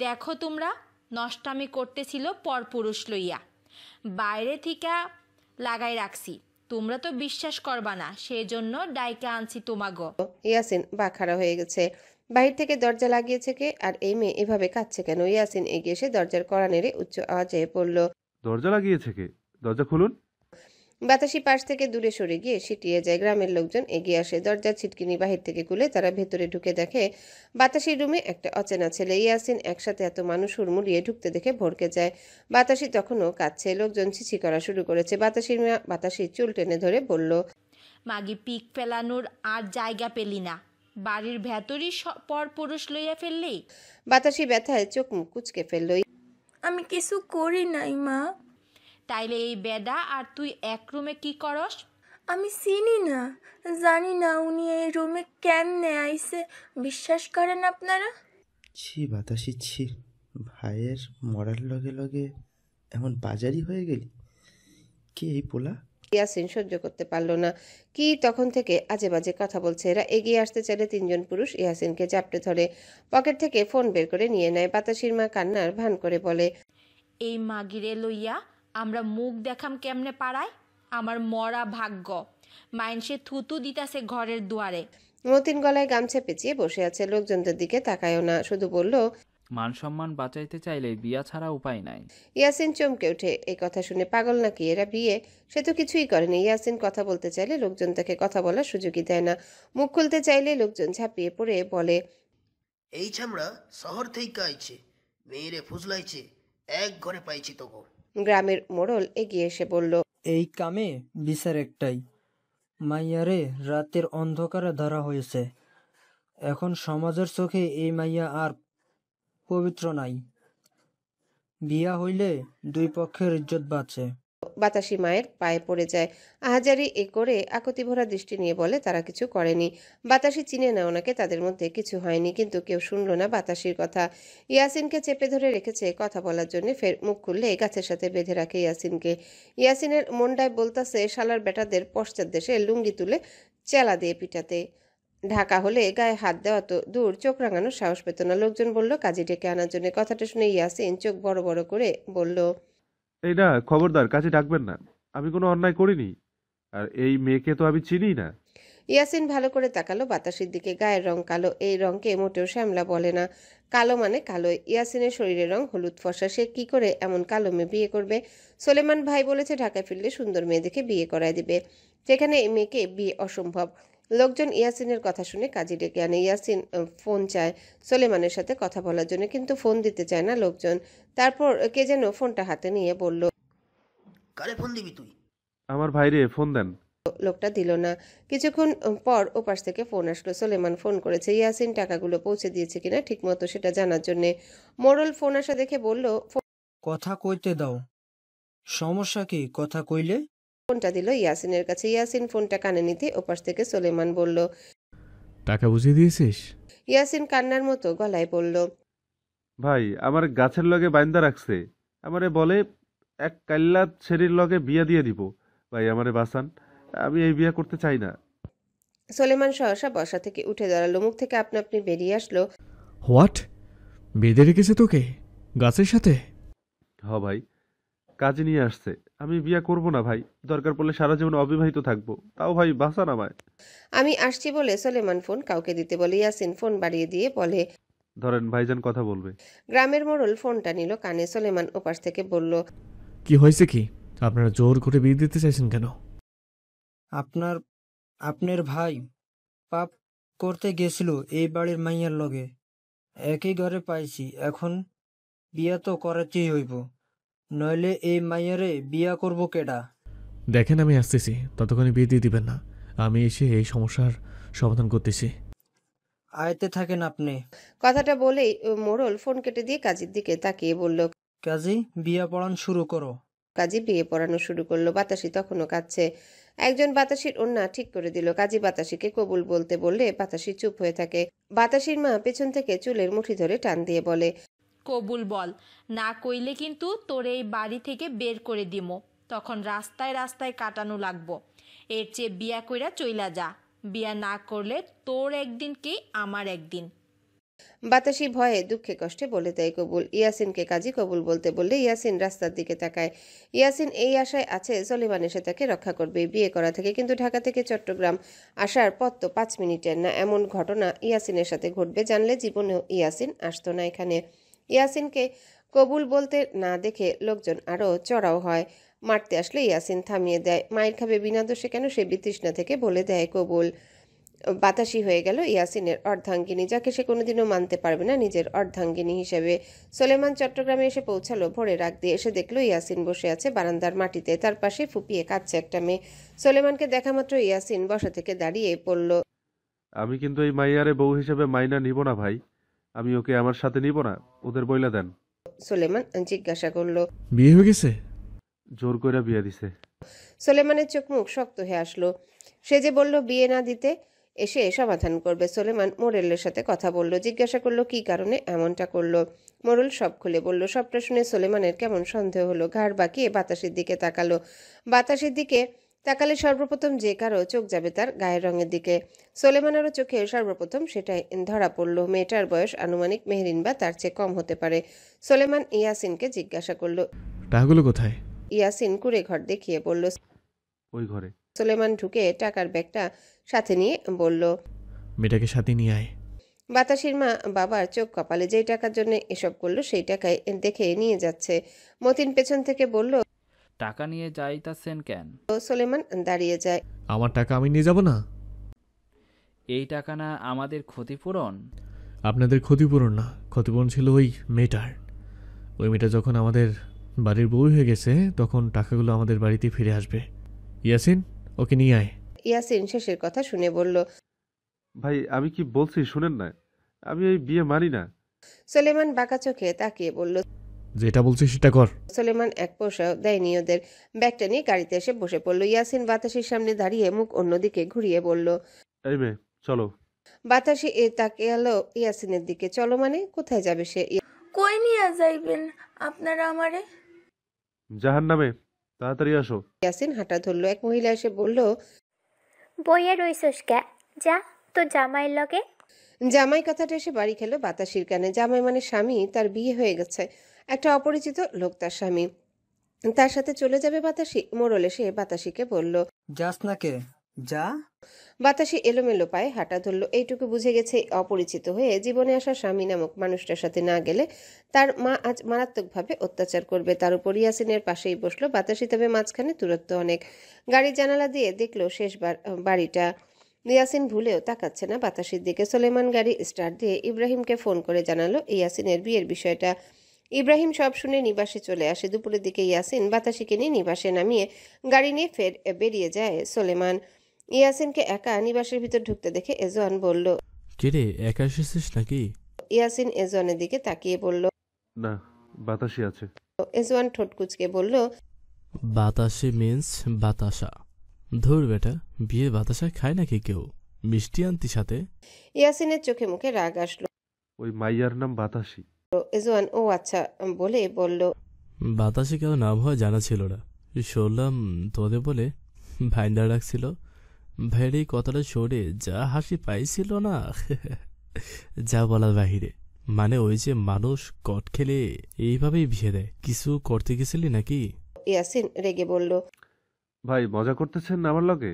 দেখো তোমরা নষ্টামি করতেছিল পরপুরুষ লইয়া, বাইরে থেকে লাগাই রাখছি, তোমরা তো বিশ্বাস করবা না, সেজন্য ডাইকা আনছি তোমাগো। ইয়াসিন বাখারা হয়ে গেছে। বাহির থেকে দরজা লাগিয়েছে কে, আর এই মেয়ে এভাবে কাঁদছে কেন? ইয়াসিন এগিয়ে এসে দরজার কড়া নেড়ে উচ্চ আওয়াজে বলল, দরজা লাগিয়েছে কে? দরজা খুলুন। বাতাসি পাশ থেকে দূরে সরে গিয়ে সিটিয়ে যায়। গ্রামের লোকজন এগিয়ে আসে। দরজার ছিটকিনি বাহির থেকে খুলে তারা ভেতরে ঢুকে দেখে বাতাসির রুমে একটা অচেনা ছেলে। ইয়াসিন একসাথে এত মানুষ হুড়মুড়িয়ে ঢুকতে দেখে ভড়কে যায়। বাতাসি তখনও কাঁদছে। লোকজন ছিছি করা শুরু করেছে। বাতাসির মা বাতাসির চুল টেনে ধরে বলল, মাগি পিক ফেলানোর আর জায়গা পেলি না, বাড়ির ভেতরই পর পুরুষ লইয়া ফেললি। বাতাসি ব্যথায় চোখ মুখ কুচকে ফেলল। আমি কিছু করি নাই মা। তাইলে এই বেডা আর তুই এক রুমে কি করস? আমি চিনি না, জানি না উনি এই রুমে কেমনে আইছে। বিশ্বাস করেন আপনারা? ছি বাতাসি ছি, ভাইয়ের মরার লগে লগে এমন বাজারি হয়ে গেলি। কে এই পোলা? ইয়াসিন সহ্য করতে পারলো না। কি তখন থেকে আজে বাজে কথা বলছে এরা। এগিয়ে আসতে চাইলে তিনজন পুরুষ ইয়াসিনকে চাপটে ধরে। পকেট থেকে ফোন বের করে নিয়ে নেয়। বাতাসির মা কান্নার ভান করে বলে, এই মাগিরে লইয়া আমরা মুখ দেখাম কেমনে পাড়ায়? আমার মরা ভাগ্য, মাইনসে থুতু দিতাছে ঘরের দুয়ারে। মতিন গলায় গামছা পেঁচিয়ে বসে আছে। লোকজনদের দিকে তাকায়ও না, শুধু বলল, মান সম্মান বাঁচাইতে চাইলে বিয়া ছাড়া উপায় নাই। ইয়াসিন চমকে ওঠে। এই কথা শুনে পাগল নাকি এরা? বিয়ে? সে তো কিছুই করেনি। ইয়াসিন কথা বলতে চাইলে লোকজন তাকে কথা বলার সুযোগই দেয় না। মুখ খুলতে চাইলে লোকজন ঝাঁপিয়ে পড়ে বলে, এই ছামড়া শহর থেকে আইছে, মেয়েরে ফুসলাইছে, এক ঘরে পাইছি তোকে। গ্রামের মোড়ল এগিয়ে এসে বলল, এই কামে বিচার একটাই, মাইয়ারে রাতের অন্ধকারে ধরা হয়েছে। এখন সমাজের চোখে এই মাইয়া আর পবিত্র নাই। বিয়া হইলে দুই পক্ষের ইজ্জত বাঁচে। বাতাসি মায়ের পায়ে পড়ে যায়। আহাজারি এ করে আকুতি ভরা দৃষ্টি নিয়ে বলে তারা কিছু করেনি। বাতাসি চিনে না ওনাকে, তাদের মধ্যে কিছু হয়নি। কিন্তু কেউ শুনলো না বাতাসির কথা। ইয়াসিনকে চেপে ধরে রেখেছে কথা বলার জন্য। ফের মুখ খুললে গাছের সাথে বেঁধে রাখে ইয়াসিনকে। ইয়াসিনের মনটায় বলতাছে শালার বেটাদের পশ্চাৎ দেশে লুঙ্গি তুলে চেলা দিয়ে পিটাতে। ঢাকা হলে গায়ে হাত দেওয়া তো দূর, চোখ রাঙানোর সাহস পেত না। লোকজন বলল কাজী ডেকে আনার জন্য। কথাটা শুনে ইয়াসিন চোখ বড় বড় করে বলল, এই না, খবরদার কাছে ডাকবেন না, আমি কোনো অন্যায় করিনি, আর এই মেয়েকে তো আমি চিনি না। ইয়াসিন ভালো করে তাকালো বাতাসের দিকে। গায়ের রং কালো। এই রংকে মোটেও শ্যামলা বলে না। কালো মানে কালো। ইয়াসিনের শরীরের রং হলুদ ফর্সা। সে কি করে এমন কালো মেয়ে বিয়ে করবে? সোলেমান ভাই বলেছে ঢাকায় ফিরলে সুন্দর মেয়ে দেখে বিয়ে করায় দিবে, সেখানে এই মেয়েকে বিয়ে অসম্ভব। লোকজন ইয়াসিনের কথা শুনে কাজী ডেকে আনে। ইয়াসিন ফোন চায় সোলেমানের সাথে কথা বলার জন্য, কিন্তু ফোন দিতে চায় না লোকজন। তারপর কে যেন ফোনটা হাতে নিয়ে বলল, কারে ফোন দিবি তুই? আমার ভাইরে ফোন দেন। লোকটা দিল না। কিছুক্ষণ পর ওপাশ থেকে ফোন আসলো। সোলেমান ফোন করেছে ইয়াসিন টাকাগুলো পৌঁছে দিয়েছে কিনা ঠিক মতো সেটা জানার জন্য। মোড়ল ফোন আসা দেখে বলল, কথা কইতে দাও, সমস্যা কি কথা কইলে? ফোনটা দিল ইয়াসিনের কাছে। ইয়াসিন ফোনটা কানে নিতে ওপাশ থেকে সোলেমান বলল, টাকা বুঝিয়ে দিয়েছিস? ইয়াসিন কান্নার মতো গলায় বলল, ভাই আমার গাছের লগে বাইন্দা রাখছে, আমারে বলে এক কাল্লা ছেড়ির লগে বিয়া দিয়ে দিব। ভাই আমারে বাঁচান, আমি এই বিয়া করতে চাই না। সোলেমান সহসা বসা থেকে উঠে দাঁড়ালো। মুখ থেকে আপনা আপনি বেরিয়ে আসলো, হোয়াট? বেঁধে রেখেছে তোকে গাছের সাথে? হ ভাই, কাজে নিয়ে আসছে। আমি বিয়ে করব না ভাই, দরকার পড়লে সারা জীবন অবিবাহিত থাকবো, তাও ভাই বাঁচান আমায়। আমি আসছি বলে সোলেমান ফোন কাউকে দিতে বলে ইয়াসিন ফোন বাড়িয়ে দিয়ে বলে, ধরেন ভাইজান কথা বলবে। গ্রামের মোড়ল ফোনটা নিল কানে। সোলেমান ওপাশ থেকে বলল, কি হয়েছে কি? আপনারা জোর করে বিয়ে দিতে চাইছেন কেন? আপনার ভাই পাপ করতে গেছিল এই বাড়ির মাইয়ার লগে, একই ঘরে পাইছি, এখন বিয়া তো করাতেই হইব, নইলে এই মাইয়ারে বিয়া করব কেডা? দেখেন আমি আসতেছি, ততক্ষণে বিয়ে দিয়ে দিবেন না। আমি এসে এই সমস্যার সমাধান করতেছি। আয়তে থাকেন আপনি। কথাটা বলেই মোড়ল ফোন কেটে দিয়ে কাজীর দিকে তাকিয়ে বলল, কাজী বিয়া পড়ান শুরু করো। কাজী বিয়ে পড়ানো শুরু করলো। বাতাসি তখনও কাঁদছে। একজন বাতাসির ওন্না ঠিক করে দিল। কাজী বাতাসিকে কবুল বলতে বললে বাতাসি চুপ হয়ে থাকে। বাতাসির মা পেছন থেকে চুলের মুঠি ধরে টান দিয়ে বলে, কবুল বল, না কইলে কিন্তু তোর এই বাড়ি থেকে বের করে দিমো, তখন রাস্তায় রাস্তায় কাটানো লাগবো। এর চেয়ে বিয়া কইরা চইলা যা, বিয়া না করলে তোর একদিন কি আমার একদিন। বাতাসি ভয়ে দুঃখে কষ্টে বলে দেয় কবুল। ইয়াসিনকে কাজী কবুল বলতে বললে ইয়াসিন রাস্তার দিকে তাকায়। ইয়াসিন এই আশায় আছে সলিমান এসে তাকে রক্ষা করবে বিয়ে করা থেকে, কিন্তু ঢাকা থেকে চট্টগ্রাম আসার পথ তো 5 মিনিটের না। এমন ঘটনা ইয়াসিনের সাথে ঘটবে জানলে জীবনেও ইয়াসিন আসতো না এখানে। ইয়াসিনকে কবুল বলতে না দেখে লোকজন আরও চড়াও হয়। মারতে আসলে ইয়াসিন থামিয়ে দেয়। মায়ের খাবে বিনা দোষে কেন সে বিতৃষ্ণা থেকে বলে দেয় কবুল। বাতাসি হয়ে গেল ইয়াসিনের অর্ধাঙ্গিনী, যাকে সে কোনোদিনও মানতে পারবে না নিজের অর্ধাঙ্গিনী হিসেবে। সোলেমান চট্টগ্রামে এসে পৌঁছালো ভোরে রাগ দিয়ে। এসে দেখলো ইয়াসিন বসে আছে বারান্দার মাটিতে, তার পাশে ফুপিয়ে কাঁদছে একটা মেয়ে। সোলেমানকে দেখা মাত্র ইয়াসিন বসা থেকে দাঁড়িয়ে পড়ল। আমি কিন্তু এই মাইয়ারে বউ হিসেবে মাইনা নিব না ভাই, আমি ওকে আমার সাথে নিব না, ওদের বইলা দেন। সোলেমান জিজ্ঞাসা করলো, বিয়ে হয়ে গেছে? জোর কইরা বিয়ে দিছে। সোলেমানের চোখ মুখ শক্ত হয়ে আসলো। সে যে বলল বিয়ে না দিতে, এসে সমাধান করবে। সোলেমান মোরেলের সাথে কথা বলল, জিজ্ঞাসা করলো কি কারণে এমনটা করলো। মোরল সব খুলে বলল। সবটা শুনে সোলেমানের কেমন সন্দেহ হলো। ঘাড় বাঁকিয়ে বাতাসের দিকে তাকালো। বাতাসের দিকে তাকালে সর্বপ্রথম যে কারো চোখ যাবে তার গায়ের রঙের দিকে। সোলেমানেরও চোখে সর্বপ্রথম সেটাই ধরা পড়ল। মেয়েটার বয়স আনুমানিক মেহরিন বা তার চেয়ে কম হতে পারে। সোলেমান ইয়াসিনকে জিজ্ঞাসা করলো, টাকাগুলো কোথায়? ইয়াসিন কুড়ে ঘর দেখিয়ে বলল, ওই ঘরে। সোলেমান ঢুকে টাকার ব্যাগটা সাথে নিয়ে বলল, মেয়েটাকে সাথে নিয়ে আয়। বাতাসির মা বাবার চোখ কপালে। যেই টাকার জন্য এসব করলো সেই টাকায় দেখে নিয়ে যাচ্ছে। মতিন পেছন থেকে বলল, টাকা নিয়ে যাইতাছেন কেন? সোলেমান দাঁড়িয়ে যায়। আমার টাকা আমি নিয়ে যাব না? এই টাকা না আমাদের ক্ষতিপূরণ? আপনাদের ক্ষতিপূরণ না, ক্ষতিপূরণ ছিল ওই মেয়েটার। ওই মেয়েটা যখন আমাদের বাড়ির বউ হয়ে গেছে তখন টাকাগুলো আমাদের বাড়িতে ফিরে আসবে। ইয়াসিন, ওকে নিয়ে আয়। ইয়াসিন শেষের কথা শুনে বলল, ভাই আমি কি বলছি শুনেন না, আমি এই বিয়ে মানি না। সোলেমান বাঁকা চোখে তাকিয়ে বলল, যেটা বলছিস সেটা কর। সোলেমান এক পয়সাও দেয়নি ওদের। ব্যাগটা নিয়ে গাড়িতে এসে বসে পড়ল। ইয়াসিন বাতাসির সামনে দাঁড়িয়ে মুখ অন্যদিকে ঘুরিয়ে বলল, এই মেয়ে চলো। বাতাসি তাকিয়ালো ইয়াসিনের দিকে। চলো মানে? কোথায় যাবে সে? কই নিয়ে যাইবেন আপনারা আমারে? জাহান্নামে, তাড়াতাড়ি আসো। ইয়াসিন হাঁটা ধরলো। এক মহিলা এসে বলল, বইয়া রইছস কে? যা তো জামাইয়ের লগে। জামাই কথাটা এসে বাড়ি খেলো বাতাসির কানে। জামাই মানে স্বামী, তার বিয়ে হয়ে গেছে। একটা অপরিচিত লোক তার স্বামী, তার সাথে চলে যাবে বাতাসি। মোড়ল এসে বাতাসিকে বলল, যাস না কে? যা। বাতাসি এলোমেলো পায়ে হাঁটা ধরল। এইটুকু বুঝে গেছে অপরিচিত হয়ে জীবনে আসা স্বামী নামক মানুষটার সাথে না গেলে তার মা আজ মারাত্মকভাবে অত্যাচার করবে। তার উপর ইয়াসিনের পাশেই বসলো বাতাসি, তবে মাঝখানে দূরত্ব অনেক। গাড়ির জানালা দিয়ে দেখলো শেষবার বাড়িটা। ইয়াসিন ভুলেও তাকাচ্ছে না বাতাসির দিকে। সোলেমান গাড়ি স্টার্ট দিয়ে ইব্রাহিমকে ফোন করে জানালো ইয়াসিনের বিয়ের বিষয়টা। ইব্রাহিম সব শুনে নিবাসে চলে আসে। দুপুরের দিকে ইয়াসিন বাতাসিকে নিয়ে নিবাসে নামিয়ে গাড়ি নিয়ে ফের বেরিয়ে যায় সোলেমান। ইয়াসিনকে একা নিবাসের ভিতর ঢুকতে দেখে এজওয়ান বলল, কিরে একা এসেছিস নাকি? ইয়াসিন এজওয়ানের দিকে তাকিয়ে বলল, না, বাতাসি আছে। এজওয়ান ঠোঁট কুঁচকে বলল, বাতাসে মিন্স বাতাসা। ধুর বেটা, বিয়ে বাতাসা খায় নাকি কেউ? মিষ্টি আনতি সাথে? ইয়াসিনের চোখে মুখে রাগ আসলো। ওই মাইয়ার নাম বাতাসি। এজওয়ান ও আচ্ছা বলে বলল, বাতাসে কেউ নাম হয় জানা ছিল না, শুনলাম তোদের বলে ভাইন্ডা রাখছিল। ভাইয়ের এই কথাটা সরে যা হাসি পাইছিল না, যা বলার বাহিরে। মানে ওই যে মানুষ কট খেলে এইভাবেই বিয়ে দেয়। কিছু করতে গেছিলি নাকি? ইয়াসিন রেগে বলল, ভাই মজা করতেছেন আমার লগে?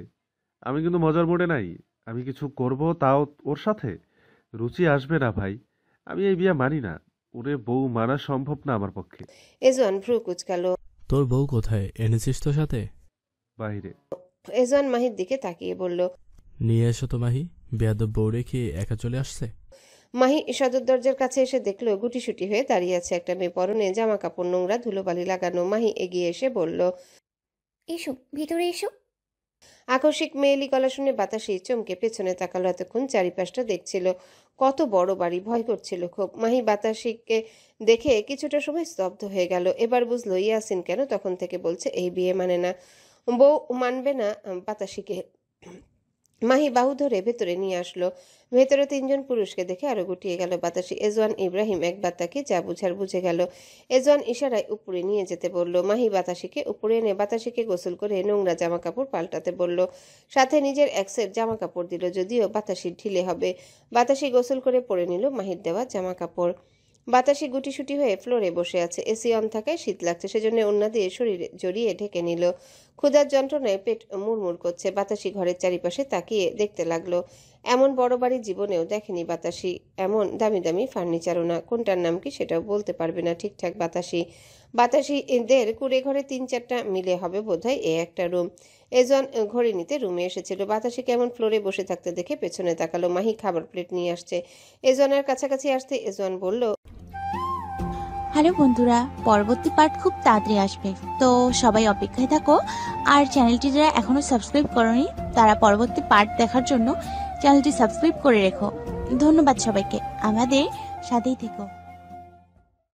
আমি কিন্তু মজার মোড়ে নাই। আমি কিছু করব তাও ওর সাথে রুচি আসবে না ভাই। আমি এই বিয়ে মানি না। ওরে বউ মানা সম্ভব না আমার পক্ষে। এজওয়ান ভ্রু কুচকালো। তোর বউ কোথায়, এনেছিস তো সাথে? বাইরে। এজওয়ান মাহির দিকে তাকিয়ে বলল, নিয়ে এসো তো মাহি, বেয়াদব বউ রেখে একা চলে আসছে। মাহি সদর দরজার কাছে এসে দেখলো গুটিসুটি হয়ে দাঁড়িয়ে আছে একটা মেয়ে, পরনে জামা কাপড় নোংরা ধুলোবালি লাগানো। মাহি এগিয়ে এসে বলল, এসো ভিতরে এসো। আকস্মিক মেয়েলি গলা শুনে বাতাসি চমকে পেছনে তাকালো। এতক্ষণ চারিপাশটা দেখছিল। কত বড় বাড়ি, ভয় করছিল খুব। মাহি বাতাসিকে দেখে কিছুটা সময় স্তব্ধ হয়ে গেল। এবার বুঝলো ইয়াসিন কেন তখন থেকে বলছে এই বিয়ে মানে না, বউ মানবে না বাতাসিকে। মাহি বাহু ধরে ভেতরে নিয়ে আসলো। ভেতরে তিনজন পুরুষকে দেখে আরো গুটিয়ে গেল বাতাসি। এজওয়ান ইব্রাহিম একবার তাকে যা বুঝার বুঝে গেল। এজওয়ান ইশারায় উপরে নিয়ে যেতে বলল। মাহি বাতাসিকে উপরে এনে বাতাসিকে গোসল করে নোংরা জামা কাপড় পাল্টাতে বলল। সাথে নিজের এক সেট জামা কাপড় দিল, যদিও বাতাসির ঢিলে হবে। বাতাসি গোসল করে পরে নিল মাহির দেওয়া জামা কাপড়। বাতাসি গুটিসুটি হয়ে ফ্লোরে বসে আছে। এসি অন থাকায় শীত লাগছে, সেজন্য ওড়না দিয়ে শরীরে জড়িয়ে ঢেকে নিল। ক্ষুধার যন্ত্রণায় পেট মুড়মুড় করছে। বাতাসি ঘরের চারিপাশে তাকিয়ে দেখতে লাগলো। এমন বড় বাড়ি জীবনেও দেখেনি বাতাসি, এমন দামি দামি ফার্নিচারও না। কোনটার নাম কি সেটাও বলতে পারবে না ঠিকঠাক বাতাসি এদের কুড়ে ঘরে 3-4টা মিলে হবে বোধহয় এ একটা রুম। এজন ঘড়ি নিতে রুমে এসেছিল। বাতাসি কেমন ফ্লোরে বসে থাকতে দেখে পেছনে তাকালো। মাহি খাবার প্লেট নিয়ে আসছে। এজনের কাছাকাছি আসতে এজন বলল, হ্যালো বন্ধুরা, পরবর্তী পার্ট খুব তাড়াতাড়ি আসবে, তো সবাই অপেক্ষায় থাকো। আর চ্যানেলটি যারা এখনো সাবস্ক্রাইব করনি তারা পরবর্তী পার্ট দেখার জন্য চ্যানেলটি সাবস্ক্রাইব করে রেখো। ধন্যবাদ সবাইকে, আমাদের সাথেই থেকো।